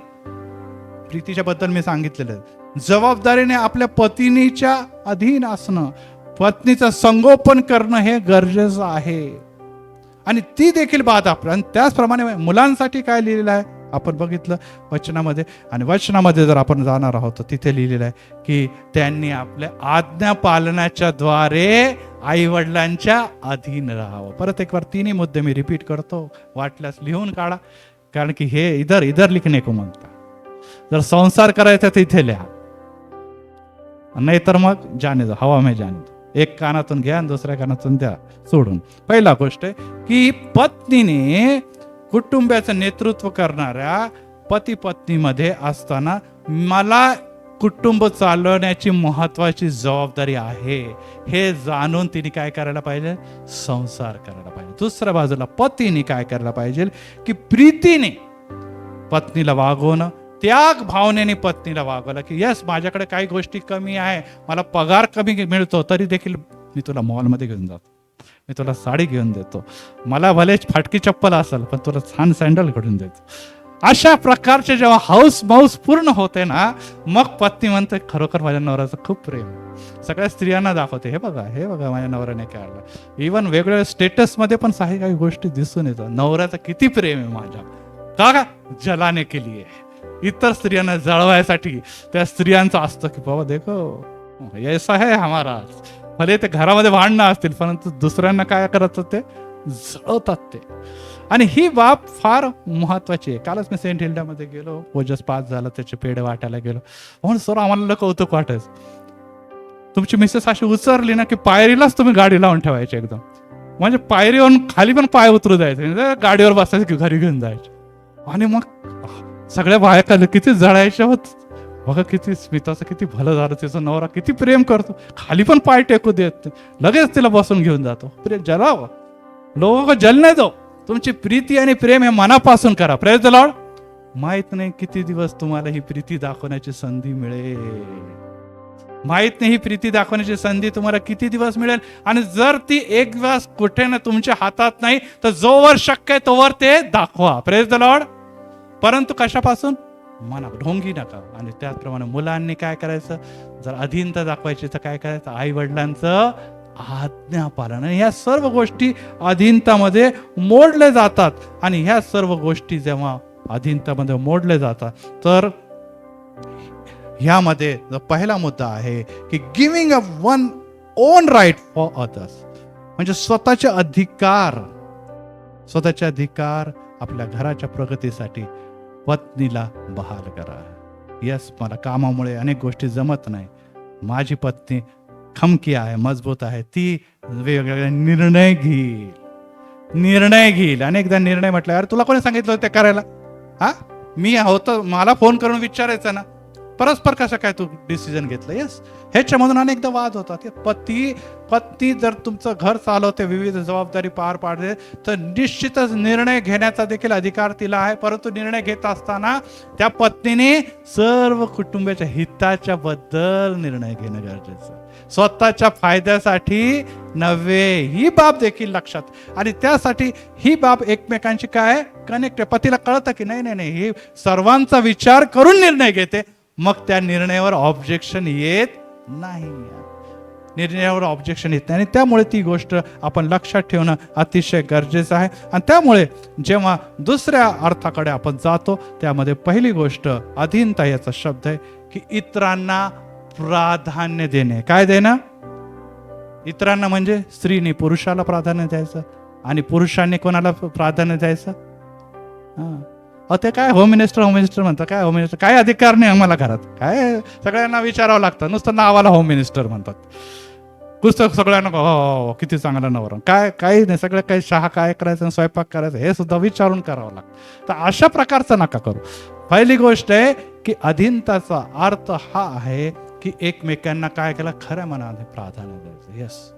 प्रीतीच्या बद्दल मी सांगितलेलं आहे, जबाबदारीने आपल्या पत्नीच्या अधीन असणं, पत्नीचं संगोपन करणं हे गरजेचं आहे. आणि ती देखील बात आपल्या. आणि त्याचप्रमाणे मुलांसाठी काय लिहिलेलं आहे आपण बघितलं वचनामध्ये. आणि वचनामध्ये जर आपण जाणार आहोत तिथे लिहिलेलं आहे की त्यांनी आपल्या आज्ञा पालनाच्या द्वारे आई वडिलांच्या अधीन राहावं. परत एक बार तिन्ही मुद्दे मी रिपीट करतो, वाटल्यास लिहून काढा, कारण की हे इधर लिखने को म्हणता. जर संसार करायचा तर इथे लिहा, नाही तर मग जाने दो, हवा में जाने दो. एक कानातून घ्या आणि दुसऱ्या कानातून द्या सोडून. पहिला गोष्ट आहे की पत्नीने कुटुंबाचं नेतृत्व करणाऱ्या पती पत्नीमध्ये असताना मला कुटुंब चालवण्याची महत्वाची जबाबदारी आहे हे जाणून तिने काय करायला पाहिजे, संसार करायला पाहिजे. दुसऱ्या बाजूला पतीने काय करायला पाहिजे की प्रीतीने पत्नीला वागवणं, त्याग भावनेने पत्नीला वागवलं की यस माझ्याकडे काही गोष्टी कमी आहे, मला पगार कमी मिळतो, तरी देखील मी तुला मॉलमध्ये घेऊन जातो, मी तुला साडी घेऊन देतो, मला भले फाटकी चप्पल असेल पण तुला छान सँडल घडून देतो. अशा प्रकारचे जेव्हा हाऊस माऊस पूर्ण होते ना, मग पत्नी म्हणते खरोखर माझ्या नवऱ्याचं खूप प्रेम. सगळ्या स्त्रियांना दाखवते, हे बघा माझ्या नवऱ्याने काय आलं. इव्हन वेगवेगळ्या स्टेटसमध्ये पण काही गोष्टी दिसून येतात. नवऱ्याचं किती प्रेम आहे माझ्या, का जलाने केली आहे. इतर स्त्रियांना जळवायसाठी त्या स्त्रियांचं असतं की बाबा देखो ऐसा है हमारा. भले ते घरामध्ये भांडणं असतील परंतु दुसऱ्यांना काय करायचं ते जळवतात ते. आणि ही बाब फार महत्वाची आहे. कालच मी सेंट हिल्डामध्ये गेलो, ओजस पास झालं, त्याचे पेढे वाटायला गेलो. म्हणून सर आम्हाला कौतुक वाटायचं, तुमची मिसेस अशी उचरली ना की पायरीलाच तुम्ही गाडी लावून ठेवायची एकदम, म्हणजे पायरीवरून खाली पण पाय उतरू द्यायचे, म्हणजे गाडीवर बसायचं की घरी घेऊन जायचे. आणि मग सगळ्या बायका किती जळायच्या होत बघा, किती स्मिताचं किती भलं झालं, तिचा नवरा किती प्रेम करतो, खाली पण पाय टेकू देत, लगेच तिला बसून घेऊन जातो. प्रेम जलावं, लोक को जलने दो. तुमची प्रीती आणि प्रेम हे मनापासून करा. Praise the Lord. माहित नाही किती दिवस तुम्हाला ही प्रीती दाखवण्याची संधी मिळेल, माहित नाही ही प्रीती दाखवण्याची संधी तुम्हाला किती दिवस मिळेल. आणि जर ती एक दिवस कुठे ना तुमच्या हातात नाही तर जोवर शक्य आहे तोवर ते दाखवा. Praise the Lord. परंतु कशापासून? मना, ढोंगी नका. आणि त्याचप्रमाणे मुलांनी काय करायचं, जर अधीनता दाखवायची तर काय करायचं, आई वडिलांचं आज्ञा पालन. ह्या सर्व गोष्टी अधीनतामध्ये मोडले जातात. आणि ह्या सर्व गोष्टी जेव्हा अधीनतामध्ये मोडले जातात तर ह्यामध्ये पहिला मुद्दा आहे की giving a one own right for others, म्हणजे स्वतःचे अधिकार आपल्या घराच्या प्रगतीसाठी पत्नीला बहाल करा. यस, मला कामामुळे अनेक गोष्टी जमत नाही, माझी पत्नी खमकी आहे, मजबूत आहे, ती वेगवेगळे निर्णय घेईल. अनेकदा निर्णय म्हटलं, अरे तुला कोणी सांगितलं ते करायला, हा मी होतं, मला फोन करून विचारायचं ना, परस्पर कसं काय तू डिसिजन घेतलं. यस, ह्याच्यामधून अनेकदा वाद होतात. पत्नी जर तुमचं घर चालवते, विविध जबाबदारी पार पाडते, तर निश्चितच निर्णय घेण्याचा देखील अधिकार तिला आहे. परंतु निर्णय घेत असताना त्या पत्नीने सर्व कुटुंबाच्या हिताच्या बद्दल निर्णय घेणं गरजेचं, स्वतःच्या फायद्यासाठी नव्हे. ही बाब देखील लक्षात. आणि त्यासाठी ही बाब एकमेकांची काय कनेक्ट. पतीला कळतं की नाही ही सर्वांचा विचार करून निर्णय घेते, मग त्या निर्णयावर ऑब्जेक्शन येत नाही. आणि त्यामुळे ती गोष्ट आपण लक्षात ठेवणं अतिशय गरजेचं आहे. आणि त्यामुळे जेव्हा दुसऱ्या अर्थाकडे आपण जातो, त्यामध्ये पहिली गोष्ट अधीनता याचा शब्द आहे की इतरांना प्राधान्य देणे. काय देणं? इतरांना म्हणजे स्त्रीने पुरुषाला प्राधान्य द्यायचं आणि पुरुषांनी कोणाला प्राधान्य द्यायचं. ते काय होम मिनिस्टर म्हणतात, काय होम मिनिस्टर, काय अधिकार नाही आम्हाला घरात, काय सगळ्यांना विचारावं लागतं, नुसतं नावाला होम मिनिस्टर म्हणतात. पुस्तक सगळ्यांना हो किती चांगला नवरा, काय काही नाही, सगळं काही चहा काय करायचं, स्वयंपाक करायचं हे सुद्धा विचारून करावं लागतं. तर अशा प्रकारचं नका करू. पहिली गोष्ट आहे की अधीनताचा अर्थ हा आहे की एकमेकांना काय केलं, खऱ्या मनाने प्राधान्य द्यायचं. यस,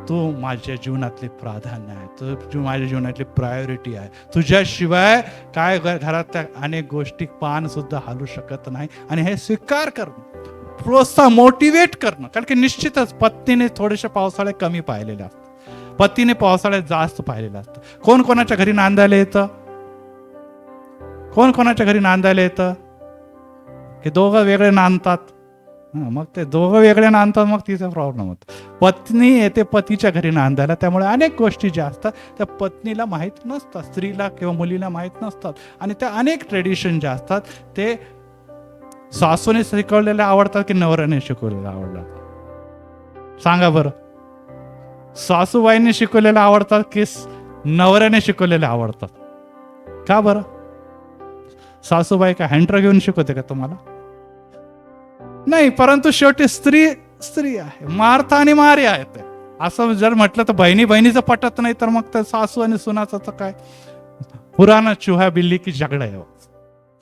तू माझ्या जीवनातले प्राधान्य आहे, तू माझ्या जीवनातली प्रायोरिटी आहे, तुझ्याशिवाय काय घरात अनेक गोष्टी पान सुद्धा हालू शकत नाही. आणि हे स्वीकार करणं, प्रोत्साहन, मोटिवेट करणं. कारण की निश्चितच पत्नीने थोडेसे पावसाळे कमी पाहिलेले असतात, पतीने पावसाळ्यात जास्त पाहिलेलं असतं. कोण कोणाच्या घरी नांदायला येतं, की दोघं वेगळे नांदतात. मग ते दोघं वेगळे नांदतात, मग तिचा प्रॉब्लेम होतो. पत्नी येते पतीच्या घरी नांदायला, त्यामुळे अनेक गोष्टी ज्या असतात त्या पत्नीला माहीत नसतात, स्त्रीला किंवा मुलीला माहीत नसतात. आणि त्या अनेक ट्रेडिशन ज्या असतात ते सासूने शिकवलेल्या आवडतात की नवऱ्याने शिकवलेल्या आवडतात? सांगा बरं. सासूबाईंनी शिकवलेल्या आवडतात की नवऱ्याने शिकवलेल्या आवडतात? का बरं? सासूबाई का हँटर घेऊन शिकवते का तुम्हाला? नाही. परंतु शेवटी स्त्री आहे, मार्था आणि मारी आहेत. असं जर म्हटलं तर बहिणीचं पटत नाही, तर मग तर सासू आणि सुनाचं तर काय पुराणा चुहा बिल्ली की झगडा आहे.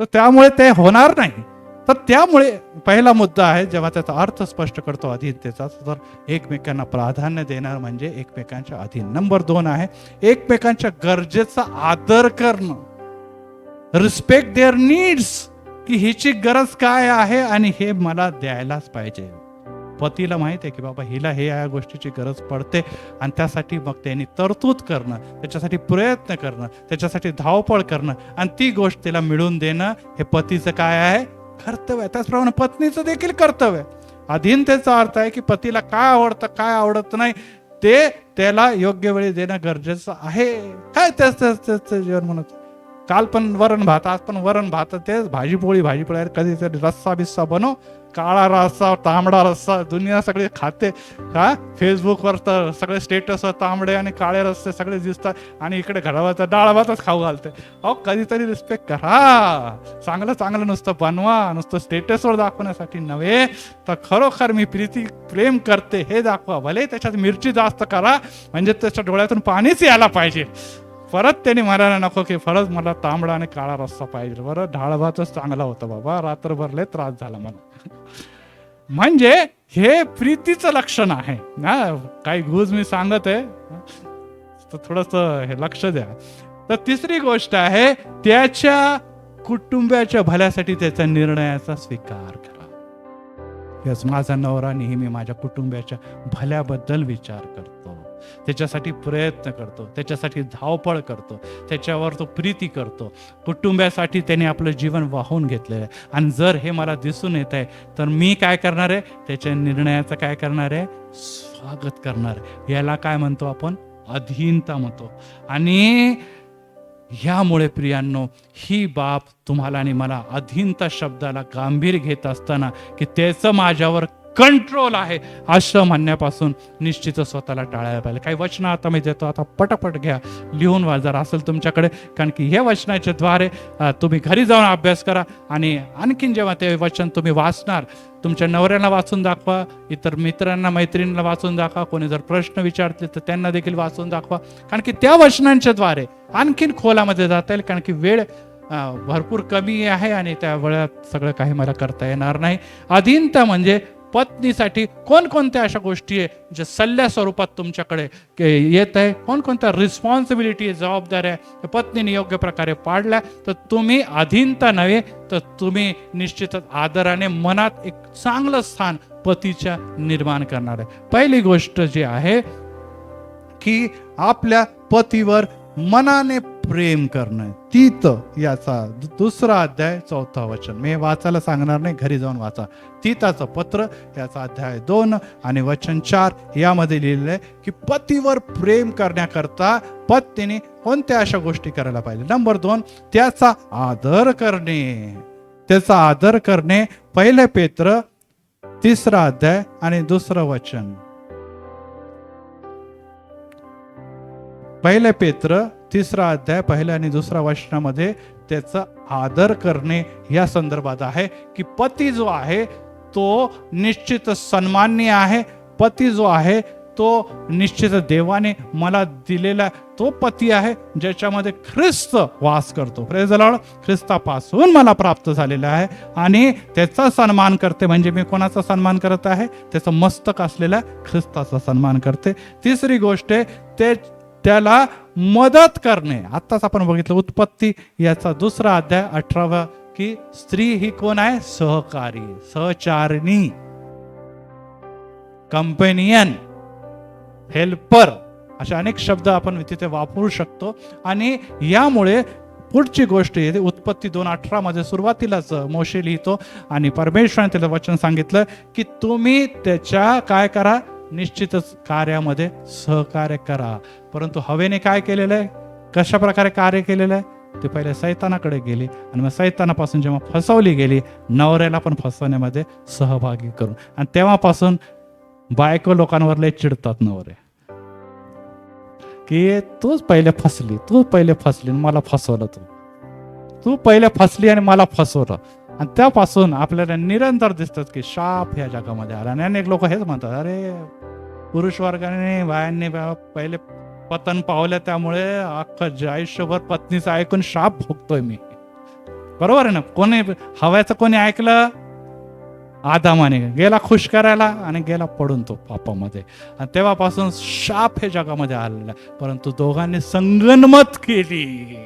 तर त्यामुळे ते होणार नाही. तर त्यामुळे पहिला मुद्दा आहे, जेव्हा त्याचा अर्थ स्पष्ट करतो अधीनतेचा, तर एकमेकांना प्राधान्य देणार म्हणजे एकमेकांच्या अधीन. नंबर 2 आहे एकमेकांच्या गरजेचा आदर करणं, रिस्पेक्ट देअर नीड्स, की हिची गरज काय आहे आणि हे मला द्यायलाच पाहिजे. पतीला माहित आहे की बाबा हिला हे या गोष्टीची गरज पडते, आणि त्यासाठी मग त्यांनी तरतूद करणं, त्याच्यासाठी प्रयत्न करणं, त्याच्यासाठी धावपळ करणं आणि ती गोष्ट तिला मिळवून देणं हे पतीचं काय आहे, कर्तव्य आहे. त्याचप्रमाणे पत्नीचं देखील कर्तव्य आहे. अधीनतेचा अर्थ आहे की पतीला काय आवडतं काय आवडत नाही ते त्याला योग्य वेळी देणं गरजेचं आहे. काय त्याच जेवण म्हणत, काल पण वरण भात, आज पण वरण भात, तेच भाजीपोळी भाजीपोळी, कधीतरी रस्सा बिस्सा बनव, काळा रस्सा तांबडा रस्सा, दुनिया सगळे खाते का. फेसबुकवर तर सगळे स्टेटसवर तांबडे आणि काळे रस्ते सगळे दिसतात, आणि इकडे घरावर डाळ भातच खाऊ घालते. अहो कधीतरी रिस्पेक्ट करा, चांगलं चांगलं नुसतं बनवा, नुसतं स्टेटसवर दाखवण्यासाठी नव्हे तर खरोखर मी प्रेम करते हे दाखवा. भले त्याच्यात मिरची जास्त करा, म्हणजे त्याच्या डोळ्यातून पाणीच यायला पाहिजे. परत त्याने म्हणायला नको की परत मला तांबडा आणि काळा रस्सा पाहिजे, बरं डाळ भातच चांगला होता बाबा, रात्रभर लय त्रास झाला मला. म्हणजे हे प्रीतीचं लक्षण आहे ना. काही गुज मी सांगत आहे तर थोडस हे लक्ष द्या. तर तिसरी गोष्ट आहे, त्याच्या कुटुंबाच्या भल्यासाठी त्याच्या निर्णयाचा स्वीकार करा. यस, माझा नवरा नेहमी माझ्या कुटुंबाच्या भल्याबद्दल विचार करतो, त्याच्यासाठी प्रयत्न करतो, त्याच्यासाठी धावपळ करतो, त्याच्यावर तो प्रीती करतो, कुटुंबासाठी त्याने आपलं जीवन वाहून घेतलेलं आहे. आणि जर हे मला दिसून येत आहे तर मी काय करणार आहे, त्याच्या निर्णयाचं काय करणार आहे, स्वागत करणार. याला काय म्हणतो आपण, अधीनता म्हणतो. आणि ह्यामुळे प्रियांनो, ही बाब तुम्हाला आणि मला अधीनता शब्दाला गांभीर्य घेत असताना की त्याचं माझ्यावर कंट्रोल आहे असं म्हणण्यापासून निश्चितच स्वतःला टाळायला पाहिजे. काही वचनं आता मी देतो, आता पटापट घ्या, लिहून वा जर असेल तुमच्याकडे, कारण की हे वचनाच्या द्वारे तुम्ही घरी जाऊन अभ्यास करा. आणि आणखीन जेव्हा ते वचन तुम्ही वाचणार, तुमच्या नवऱ्याला वाचून दाखवा, इतर मित्रांना मैत्रिणींना वाचून दाखवा, कोणी जर प्रश्न विचारले तर त्यांना देखील वाचून दाखवा. कारण की त्या वचनांच्या द्वारे आणखीन खोलामध्ये जाता येईल, कारण की वेळ भरपूर कमी आहे आणि त्या वेळात सगळं काही मला करता येणार नाही. अधीनता म्हणजे पत्नीसाठी कोणकोणत्या अशा गोष्टी आहे ज्या सल्ल्या स्वरूपात तुमच्याकडे येत आहे, कोणकोणत्या रिस्पॉन्सिबिलिटी, जबाबदाऱ्या पत्नीने योग्य प्रकारे पाडल्या, तर तुम्ही अधीनता नव्हे तर तुम्ही निश्चितच आदराने मनात एक चांगलं स्थान पतीच्या निर्माण करणार आहे. पहिली गोष्ट जी आहे की आपल्या पतीवर मनाने प्रेम करणं. तीत याचा 2 अध्याय 4 वचन, मी वाचायला सांगणार नाही, घरी जाऊन वाचा. तीताचं पत्र याचा अध्याय 2 आणि वचन 4 यामध्ये लिहिलेलं आहे की पतीवर प्रेम करण्याकरता पत्नीने कोणत्या अशा गोष्टी करायला पाहिजे. नंबर 2, त्याचा आदर करणे. त्याचा आदर करणे. 1 पेत्र 3 अध्याय आणि 2 वचन. 1 पेत्र 3 अध्याय 1 आणि 2 वचनामध्ये त्याचा आदर करणे या संदर्भात आहे की पती जो आहे तो निश्चित सन्माननीय आहे. पती जो आहे तो निश्चित देवाने मला दिलेला तो पती आहे ज्याच्यामध्ये ख्रिस्त वास करतो. Praise the Lord. ख्रिस्तापासून मला प्राप्त झालेला आहे आणि त्याचा सन्मान करते. म्हणजे मी कोणाचा सन्मान करत आहे, त्याचं मस्तक असलेल्या ख्रिस्ताचा सन्मान करते. तिसरी गोष्ट आहे त्याला मदत करणे. आत्ताच आपण बघितलं उत्पत्ती याचा 2 अध्याय 18 की स्त्री ही कोण आहे, सहकारी, सहचारिणी, कंपेनियन, हेल्पर, असे अनेक शब्द आपण तिथे वापरू शकतो. आणि यामुळे पुढची गोष्ट येते उत्पत्ती 2:18 मध्ये सुरुवातीलाच मोशे लिहितो आणि परमेश्वराने त्याला वचन सांगितलं की तुम्ही त्याच्या काय करा, निश्चितच कार्यामध्ये सहकार्य करा. परंतु हवेने काय केलेलं आहे, कशा प्रकारे कार्य केलेलं आहे, ते पहिले सैतानाकडे गेली आणि मग सैतानापासून जेव्हा फसवली गेली, नवऱ्याला पण फसवण्यामध्ये सहभागी करून, आणि तेव्हापासून बायको लोकांवर लय चिडतात नवरे की तूच पहिले फसली मला फसवलं, तू पहिले फसली आणि मला फसवलं. आणि त्यापासून आपल्याला निरंतर दिसतात की शाप ह्या जगामध्ये आला. आणि अनेक लोक हेच म्हणतात, अरे पुरुष वर्गाने बायांनी पहिले पतन पावलं त्यामुळे अख्खं आयुष्यभर पत्नीचं ऐकून शाप भोगतोय मी. बरोबर आहे ना. कोणी हव्याचं कोणी ऐकलं, आदामाने गेला खुश करायला आणि गेला पडून तो पापामध्ये. आणि तेव्हापासून शाप हे जगामध्ये आलेला. परंतु दोघांनी संगनमत केली.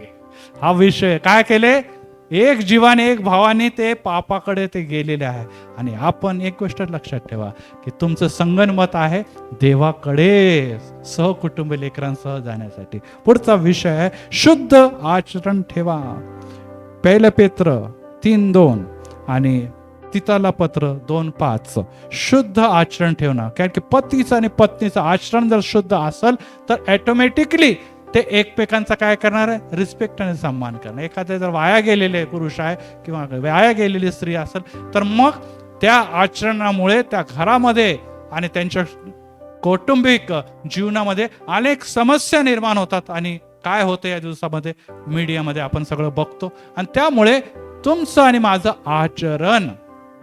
हा विषय काय केले, एक जीवाने एक भावाने ते पापाकडे ते गेलेले आहे. आणि आपण एक गोष्ट लक्षात ठेवा की तुमचं संगनमत आहे देवाकडे सहकुटुंब लेकरांसह जाण्यासाठी. पुढचा विषय आहे शुद्ध आचरण ठेवा. 1 पेत्र 3:2 आणि तिताला पत्र 2:5. शुद्ध आचरण ठेवणं, कारण की पतीचं आणि पत्नीचं आचरण जर शुद्ध असेल तर ऑटोमॅटिकली ते एकमेकांचा काय करणार आहे, रिस्पेक्ट आणि सन्मान करणार. एखाद्या जर वाया गेलेले पुरुष आहे किंवा वाया गेलेली स्त्री असेल तर मग त्या आचरणामुळे त्या घरामध्ये आणि त्यांच्या कौटुंबिक जीवनामध्ये अनेक समस्या निर्माण होतात. आणि काय होतं या दिवसामध्ये, मीडियामध्ये आपण सगळं बघतो. आणि त्यामुळे तुमचं आणि माझं आचरण,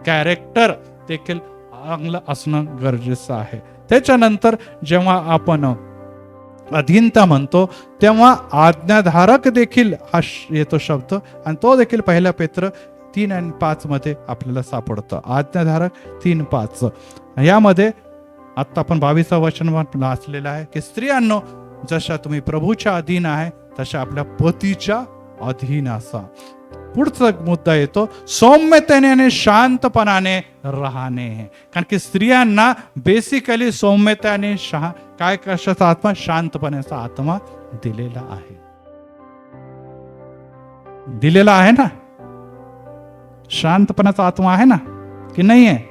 कॅरेक्टर देखील चांगलं असणं गरजेचं आहे. त्याच्यानंतर जेव्हा आपण अधीनता म्हणतो तेव्हा आज्ञाधारक देखील हा येतो शब्द, आणि तो देखील 1 पेत्र 3 आणि 5 मध्ये आपल्याला सापडतो. आज्ञाधारक 3:5 यामध्ये आता आपण 22 वचन वाचलेलं आहे की स्त्रियांनो, जशा तुम्ही प्रभूच्या अधीन आहे तशा आपल्या पतीच्या अधीन असा. पुढचा मुद्दा येतो सौम्यतेने आणि शांतपणाने राहणे. कारण की स्त्रियांना बेसिकली सौम्यतेने काय कशाचा आत्मा, शांतपणाचा आत्मा दिलेला आहे. दिलेला आहे ना, शांतपणाचा आत्मा आहे ना की नाही आहे.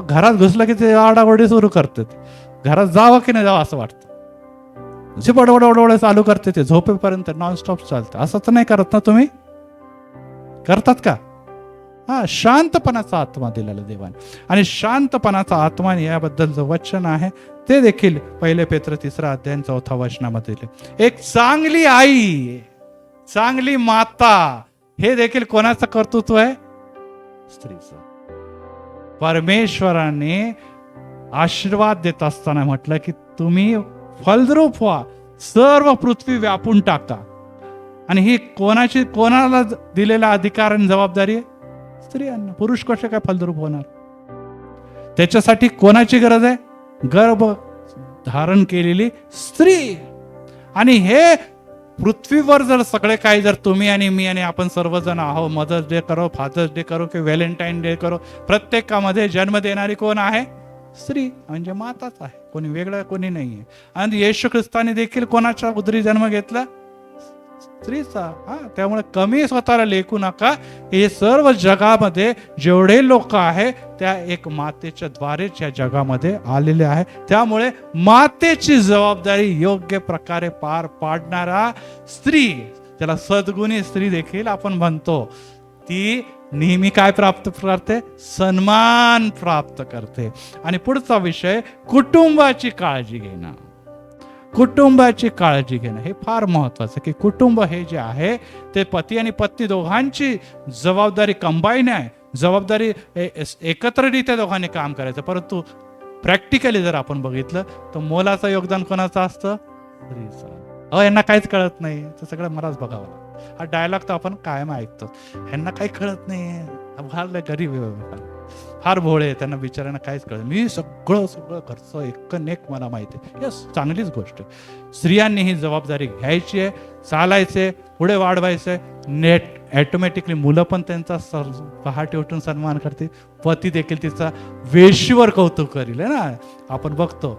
घरात घुसलं की ते आरडाओरडी सुरू करतात. घरात जावं की नाही जावं असं वाटतं. बडबड चालू करते, ते झोपेपर्यंत नॉनस्टॉप चालतं. असं तर नाही करत ना तुम्ही, करतात का? हा, शांतपणाचा आत्मा दिलेला देवाने. आणि शांतपणाचा आत्मा याबद्दलचं वचन आहे ते देखील 1 पेत्र 3 4 वचनामध्ये दिले. एक चांगली आई, चांगली माता, हे देखील कोणाचं कर्तृत्व आहे? स्त्रीचं. परमेश्वराने आशीर्वाद देत असताना म्हटलं की तुम्ही फलद्रूप व्हा, सर्व पृथ्वी व्यापून टाका. आणि ही कोणाला दिलेला अधिकार आणि जबाबदारी आहे? स्त्रियांना. पुरुष कसे काय फलद्रूप होणार? त्याच्यासाठी कोणाची गरज आहे? गर्भ धारण केलेली स्त्री. आणि हे पृथ्वीवर जर सगळे काही, जर तुम्ही आणि मी आणि आपण सर्वजण आहो, मदर्स डे करो, फादर्स डे करो की व्हॅलेंटाईन डे करो, प्रत्येकामध्ये जन्म देणारी कोण आहे? स्त्री, म्हणजे माताच आहे. कोणी वेगळं कोणी नाहीये. आणि येशू ख्रिस्ताने देखील कोणाच्या उदरी जन्म घेतला? स्त्रीचा. हा, त्यामुळे कमी स्वतःला लेखू नका. हे सर्व जगामध्ये जेवढे लोक आहे त्या एक मातेच्या द्वारेच या जगामध्ये आलेले आहे. त्यामुळे मातेची जबाबदारी योग्य प्रकारे पार पाडणारा स्त्री, त्याला सद्गुणी स्त्री देखील आपण म्हणतो, ती नेहमी काय प्राप्त करते? सन्मान प्राप्त करते. आणि पुढचा विषय कुटुंबाची काळजी घेणं. कुटुंबाची काळजी घेणं हे फार महत्वाचं, की कुटुंब हे जे आहे ते पती आणि पत्नी दोघांची जबाबदारी कंबाईन आहे. जबाबदारी एकत्ररित्या दोघांनी काम करायचं. परंतु प्रॅक्टिकली जर आपण बघितलं तर मोलाचं योगदान कोणाचं असतं? स्त्रीचं. यांना काहीच कळत नाही, तर सगळं मलाच बघावं लागतं. हा डायलॉग तर आपण कायम ऐकतो. ह्यांना काही कळत नाही, फार गरीब आहे, फार भोळे आहे, त्यांना बिचाऱ्यांना काहीच कळत. मी सगळं घरचं एक मला माहिती आहे. यस, चांगलीच गोष्ट आहे. स्त्रियांनी ही जबाबदारी घ्यायची आहे, चालायचे, पुढे वाढवायचंय. नेट ऑटोमॅटिकली मुलं पण त्यांचा पहाटे उठून सन्मान करते. पती देखील तिचा वेशीवर कौतुक करील ना, आपण बघतो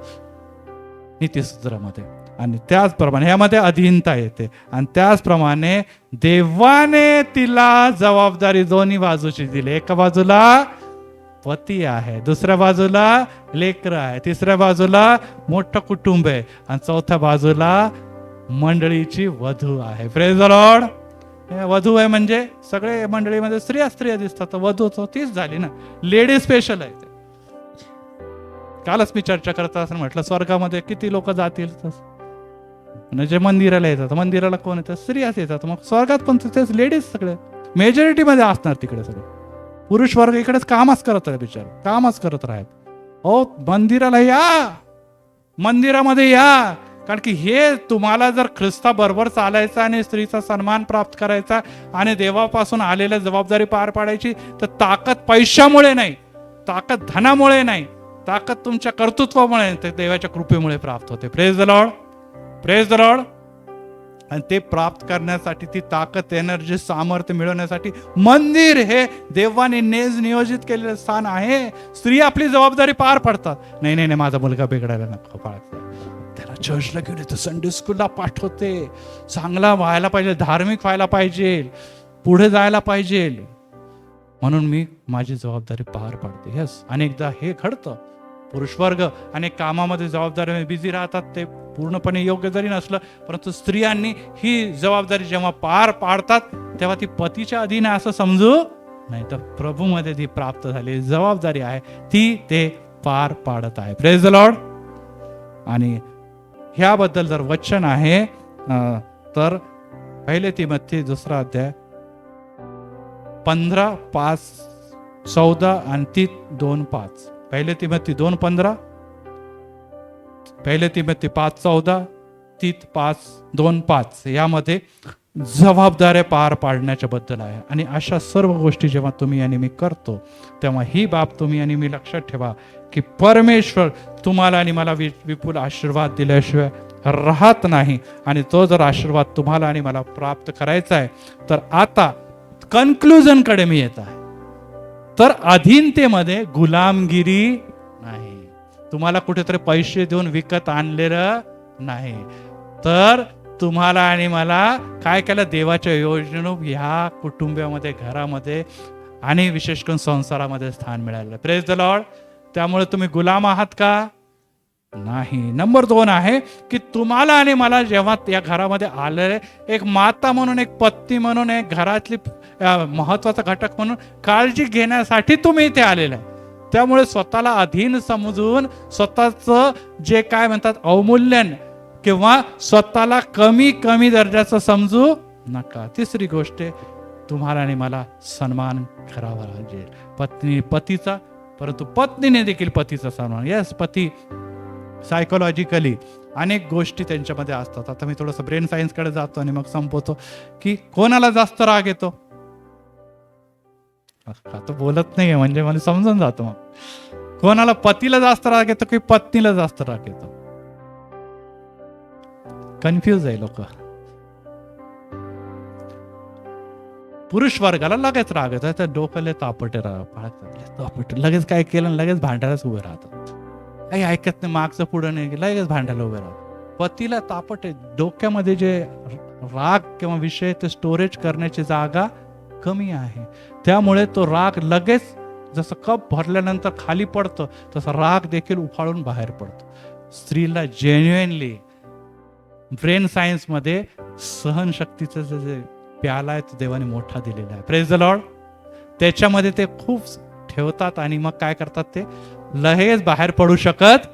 नीतिसूत्रामध्ये. आणि त्याचप्रमाणे यामध्ये अधीनता येते. आणि त्याचप्रमाणे देवाने तिला जबाबदारी दोन्ही बाजूची दिली. एका बाजूला पती आहे, दुसऱ्या बाजूला लेकरं आहे, तिसऱ्या बाजूला मोठं कुटुंब आहे, आणि चौथ्या बाजूला मंडळीची वधू आहे. Praise the Lord. वधू आहे म्हणजे सगळे मंडळीमध्ये स्त्रिया दिसतात, वधू तीच झाली ना, लेडीज स्पेशल आहे. कालच मी चर्चा करत असताना म्हटलं स्वर्गामध्ये किती लोक जातील, म्हणजे मंदिराला येतात, मंदिराला कोण येतात? स्त्रियाच येतात. मग स्वर्गात पण तिथेच लेडीज सगळे मेजॉरिटी मध्ये असणार. तिकडे सगळे पुरुष वर्ग इकडेच कामच करत राहत, बिचार कामच करत राहत. ओ मंदिराला या, मंदिरामध्ये या. कारण की हे तुम्हाला जर ख्रिस्ता बरोबर चालायचा आणि स्त्रीचा सन्मान प्राप्त करायचा आणि देवापासून आलेल्या जबाबदारी पार पाडायची, तर ताकद पैशामुळे नाही, ताकद धनामुळे नाही, ताकद तुमच्या कर्तृत्वामुळे, देवाच्या कृपेमुळे प्राप्त होते. Praise the Lord. Praise the Lord. आणि ते प्राप्त करण्यासाठी, ती ताकद, एनर्जी, सामर्थ्य मिळवण्यासाठी मंदिर हे देवाने नियोजित केलेलं स्थान आहे. स्त्री आपली जबाबदारी पार पडतात. नाही नाही नाही, माझा मुलगा बिघडायला नको, त्याला चर्चला घेऊन येतो, संडे स्कूलला पाठवते, चांगला व्हायला पाहिजे, धार्मिक व्हायला पाहिजे, पुढे जायला पाहिजे, म्हणून मी माझी जबाबदारी पार पाडते. यस, अनेकदा हे घडतं. पुरुष वर्ग अनेक कामामध्ये जबाबदारी बिझी राहतात, ते पूर्णपणे योग्य जरी नसलं, परंतु स्त्रियांनी ही जबाबदारी जेव्हा पार पाडतात तेव्हा ती पतीच्या अधीन आहे असं समजू नाही, तर प्रभूमध्ये ती प्राप्त झालेली जबाबदारी आहे ती ते पार पाडत आहे. Praise the Lord. आणि ह्याबद्दल जर वचन आहे तर 1 तिमोथी 2 अध्याय 15, 5, 14 आणि 2:5. 1 तिमोथी 2:15, 1 तिमोथी 5:14, 5:2-5 यामध्ये जबाबदाऱ्या पार पाडण्याच्या बद्दल आहे. आणि अशा सर्व गोष्टी जेव्हा तुम्ही आणि मी करतो तेव्हा ही बाब तुम्ही आणि मी लक्षात ठेवा की परमेश्वर तुम्हाला आणि मला विपुल आशीर्वाद दिल्याशिवाय राहत नाही. आणि तो जर आशीर्वाद तुम्हाला आणि मला प्राप्त करायचा आहे तर आता कन्क्लुजन कडे मी येत आहे. तर अधीनतेमध्ये गुलामगिरी नाही, तुम्हाला कुठेतरी पैसे देऊन विकत आणलेलं नाही, तर तुम्हाला आणि मला काय केलं, देवाच्या योजनेनं ह्या कुटुंबामध्ये, घरामध्ये आणि विशेष करून संसारामध्ये स्थान मिळालं. Praise the Lord. त्यामुळे तुम्ही गुलाम आहात का? नाही. नंबर 2 आहे की तुम्हाला आणि मला जेव्हा या घरामध्ये आलेले एक माता म्हणून, एक पत्नी म्हणून, एक घरातली महत्वाचा घटक म्हणून काळजी घेण्यासाठी तुम्ही इथे आलेले आहे. त्यामुळे स्वतःला अधीन समजून स्वतःचं जे काय म्हणतात अवमूल्यन किंवा स्वतःला कमी दर्जाचं समजू नका. तिसरी गोष्ट, तुम्हाला आणि मला सन्मान करावा लागेल. पत्नी पतीचा, परंतु पत्नीने देखील पतीचा सन्मान. यस, पती सायकोलॉजिकली अनेक गोष्टी त्यांच्यामध्ये असतात. आता मी थोडंसं ब्रेन सायन्स कडे जातो आणि मग संपवतो की कोणाला जास्त राग येतो. आता बोलत नाहीये म्हणजे मला समजून जातो. मग कोणाला, पतीला जास्त राग येतो की पत्नीला जास्त राग येतो? कन्फ्युज आहे लोक. पुरुष वर्गाला लगेच राग येतो, त्या डोक्याला तापटे लगेच काय केलं लगेच भांडायलाच उभे राहतात, काही ऐकत नाही, मागचं पुढं नाही, लगेच भांडायला उभे राहतात. पतीला तापट आहे, डोक्यामध्ये जे राग किंवा विषय ते स्टोरेज करण्याची जागा कमी आहे. त्यामुळे तो राग लगेच, जसं कप भरल्यानंतर खाली पडतं तसा राग देखील उफाळून बाहेर पडतो. स्त्रीला जेन्युइनली ब्रेन सायन्स मध्ये सहनशक्तीचं जे प्याला आहे तो देवाने मोठा दिलेला आहे. Praise the Lord. त्याच्यामध्ये ते खूप ठेवतात आणि मग काय करतात, ते लगेच बाहेर पडू शकत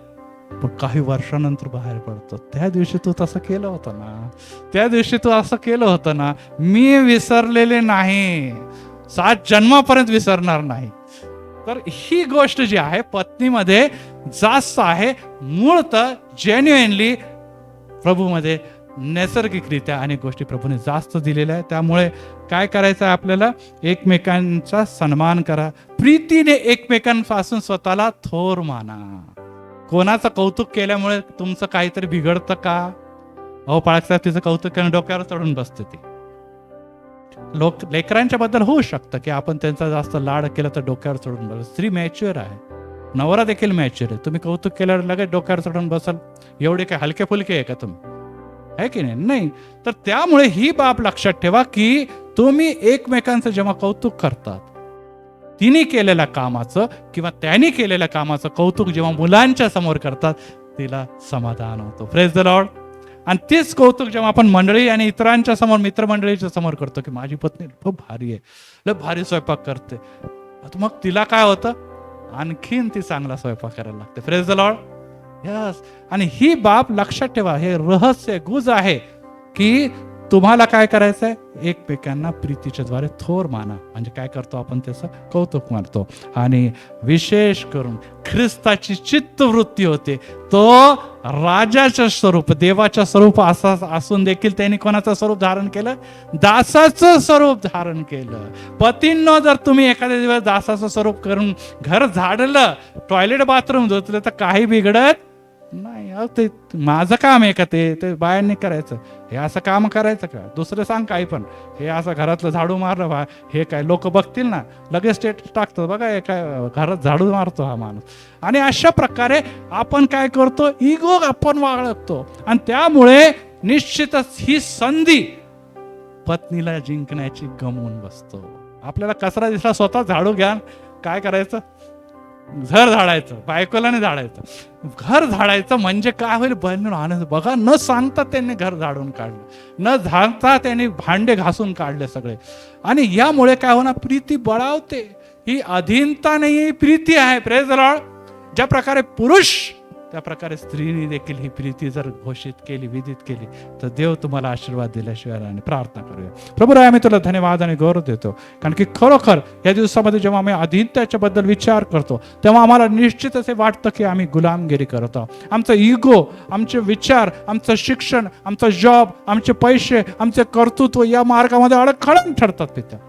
पण काही वर्षानंतर बाहेर पडतो. त्या दिवशी तू तसं केलं होतं ना, त्या दिवशी तू असं केलं होतं ना, मी विसरलेले नाही, 7 जन्मापर्यंत विसरणार नाही. तर ही गोष्ट जी आहे पत्नीमध्ये जास्त आहे, मूळतः जेन्युइनली प्रभूमध्ये नैसर्गिकरित्या अनेक गोष्टी प्रभूने जास्त दिलेल्या आहेत. त्यामुळे काय करायचं आहे आपल्याला, एकमेकांचा सन्मान करा, प्रीतीने एकमेकांपासून स्वतःला थोर माना. कोणाचं कौतुक केल्यामुळे तुमचं काहीतरी बिघडतं का? अहो पाळकसाहेब तिचं कौतुक केलं डोक्यावर चढून बसते. ती लेकरांच्या बद्दल होऊ शकतं की आपण त्यांचा जास्त लाड केला तर डोक्यावर चढून बसतो. स्त्री मॅच्युअर आहे, नवरा देखील मॅच्युअर आहे. तुम्ही कौतुक केल्यावर लगेच डोक्यावर चढून बसाल, एवढे काय हलके फुलके आहे का तुम्ही? आहे की नाही? तर त्यामुळे ही बाब लक्षात ठेवा की तुम्ही एकमेकांचं जेव्हा कौतुक करतात, तिने केलेल्या कामाचं किंवा त्यांनी केलेल्या कामाचं कौतुक जेव्हा मुलांच्या समोर करतात, तिला समाधान होतो. Praise the Lord. आणि तेच कौतुक जेव्हा आपण मंडळी आणि इतरांच्या समोर, मित्रमंडळीच्या समोर करतो की माझी पत्नी खूप भारी आहे, लय भारी स्वयंपाक करते, मग तिला काय होतं, आणखीन ती चांगला स्वयंपाक करायला लागते. Praise the Lord. यस. आणि ही बाब लक्षात ठेवा, हे रहस्य गुज आहे की तुम्हाला काय करायचंय, एकमेकांना प्रीतीच्या द्वारे थोर माना. म्हणजे काय करतो आपण, त्याचं कौतुक मानतो. आणि विशेष करून ख्रिस्ताची चित्तवृत्ती होते, तो राजाचं स्वरूप, देवाच्या स्वरूप असून देखील त्यांनी कोणाचं स्वरूप धारण केलं, दासाचं स्वरूप धारण केलं. पतींनो, जर तुम्ही एखाद्या दिवस दासाचं स्वरूप करून घर झाडलं, टॉयलेट बाथरूम धुतलं तर काही बिघडत नाही, अहो ते माझं काम आहे का ते बायांनी करायचं? हे असं काम करायचं का? दुसरं सांग काही पण, हे असं घरातलं झाडू मारलं बा, हे काय लोक बघतील ना, लगेच स्टेटस टाकतो बघा हे काय घरात झाडू मारतो हा माणूस. आणि अशा प्रकारे आपण काय करतो, इगो आपण बाळगतो. आणि त्यामुळे निश्चितच ही संधी पत्नीला जिंकण्याची गमवून बसतो. आपल्याला कचरा दिसला स्वतः झाडू घ्या, काय करायचं, घर झाडायचं, बायकोला नाही झाडायचं, घर झाडायचं. म्हणजे काय होईल, बहिणीनं आनंद बघा, न सांगता त्यांनी घर झाडून काढलं, न झाडता त्यांनी भांडे घासून काढले सगळे. आणि यामुळे काय होणार, प्रीती बळावते. ही अधीनता नाही, प्रीती आहे. Praise the Lord. ज्या प्रकारे पुरुष, त्या प्रकारे स्त्रीने देखील ही प्रीती जर घोषित केली, विदित केली, तर देव तुम्हाला आशीर्वाद दिल्याशिवाय आणि प्रार्थना करूया. प्रभू राय, आम्ही तुला धन्यवाद आणि गौरव देतो, कारण की खरोखर या दिवसामध्ये जेव्हा आम्ही अधीनतेच्या बद्दल विचार करतो, तेव्हा आम्हाला निश्चित असे वाटतं की आम्ही गुलामगिरी करतो. आमचा इगो, आमचे विचार, आमचं शिक्षण, आमचा जॉब, आमचे पैसे, आमचे कर्तृत्व या मार्गामध्ये अडखळण ठरतात पित्या.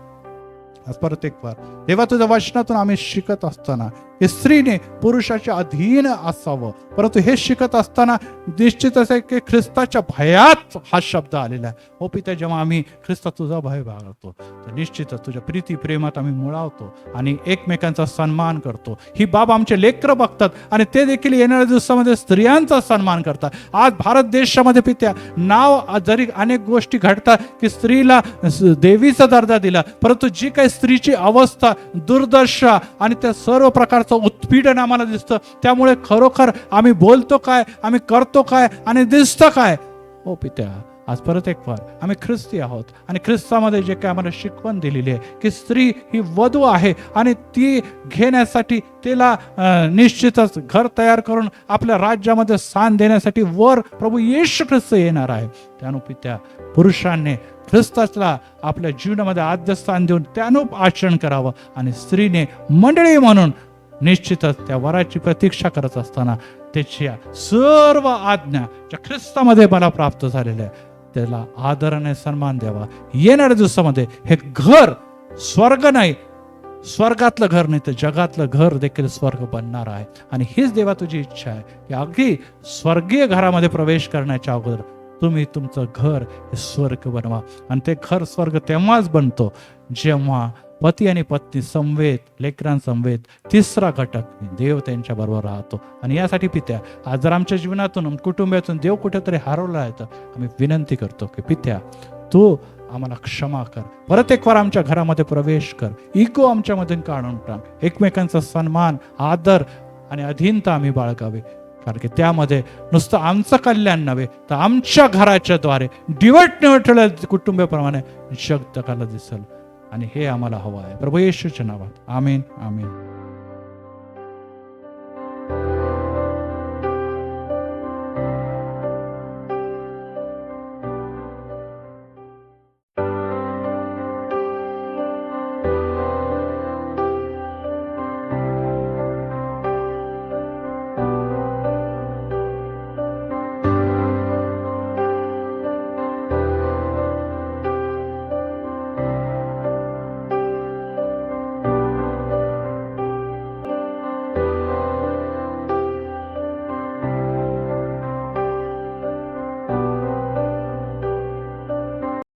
आज परत एक बार देवा, तुझ्या वचनातून आम्ही शिकत असताना की स्त्रीने पुरुषाच्या अधीन असावं, परंतु हे शिकत असताना निश्चित असे की ख्रिस्ताच्या भयात हा शब्द आलेला आहे. हो पित्या, जेव्हा आम्ही ख्रिस्ता तुझा भय बाळगतो, तर निश्चितच तुझ्या प्रीती प्रेमात आम्ही मुळावतो आणि एकमेकांचा सन्मान करतो. ही बाब आमचे लेकरं बघतात आणि ते देखील येणाऱ्या दिवसामध्ये स्त्रियांचा सन्मान करतात. आज भारत देशामध्ये पित्या नाव जरी अनेक गोष्टी घडतात की स्त्रीला देवीचा दर्जा दिला, परंतु जी काही स्त्रीची अवस्था, दुर्दशा आणि त्या सर्व प्रकारचं उत्पीडन आम्हाला दिसतं. त्यामुळे खरोखर आम्ही बोलतो काय, आम्ही करतो काय आणि दिसतं काय. हो पित्या, आज परत एक वार आम्ही ख्रिस्ती आहोत आणि ख्रिस्तामध्ये जे काय आम्हाला शिकवण दिलेली आहे की स्त्री ही वधू आहे आणि ती घेण्यासाठी तिला निश्चितच घर तयार करून आपल्या राज्यामध्ये स्थान देण्यासाठी वर प्रभू येशू ख्रिस्त येणार आहे. त्यानु पित्या, पुरुषांनी ख्रिस्ताला आपल्या जीवनामध्ये आद्य स्थान देऊन त्यानुप आचरण करावं आणि स्त्रीने मंडळी म्हणून निश्चितच त्या वराची प्रतीक्षा करत असताना त्याच्या सर्व आज्ञा ज्या ख्रिस्तामध्ये मला प्राप्त झालेल्या आहे त्याला आदराने सन्मान द्यावा. येणाऱ्या दिवसामध्ये हे घर स्वर्ग नाही, स्वर्गातलं घर नाही तर जगातलं घर देखील स्वर्ग बनणार आहे. आणि हीच देवा तुझी इच्छा आहे की अगदी स्वर्गीय घरामध्ये प्रवेश करण्याच्या अगोदर तुम्ही तुमचं घर हे स्वर्ग बनवा. आणि ते घर स्वर्ग तेव्हाच बनतो जेव्हा पती आणि पत्नी समवेत, लेकरांसमवेत तिसरा घटक देव त्यांच्या बरोबर राहतो. आणि यासाठी पित्या, आज जर आमच्या जीवनातून कुटुंबातून देव कुठेतरी हरवला आहे तर आम्ही विनंती करतो की पित्या, तू आम्हाला क्षमा कर, परत एक वार आमच्या घरामध्ये प्रवेश कर, इगो आमच्यामधून काढून टाक, एकमेकांचा सन्मान, आदर आणि अधीनता आम्ही बाळगावे. कारण की त्यामध्ये नुसतं आमचं कल्याण नव्हे तर आमच्या घराच्या द्वारे डिवट निवटलेल्या कुटुंबाप्रमाणे जग जगाला दिसेल. आणि हे आम्हाला हवं आहे प्रभू येशूच्या नावात. आमीन, आमीन.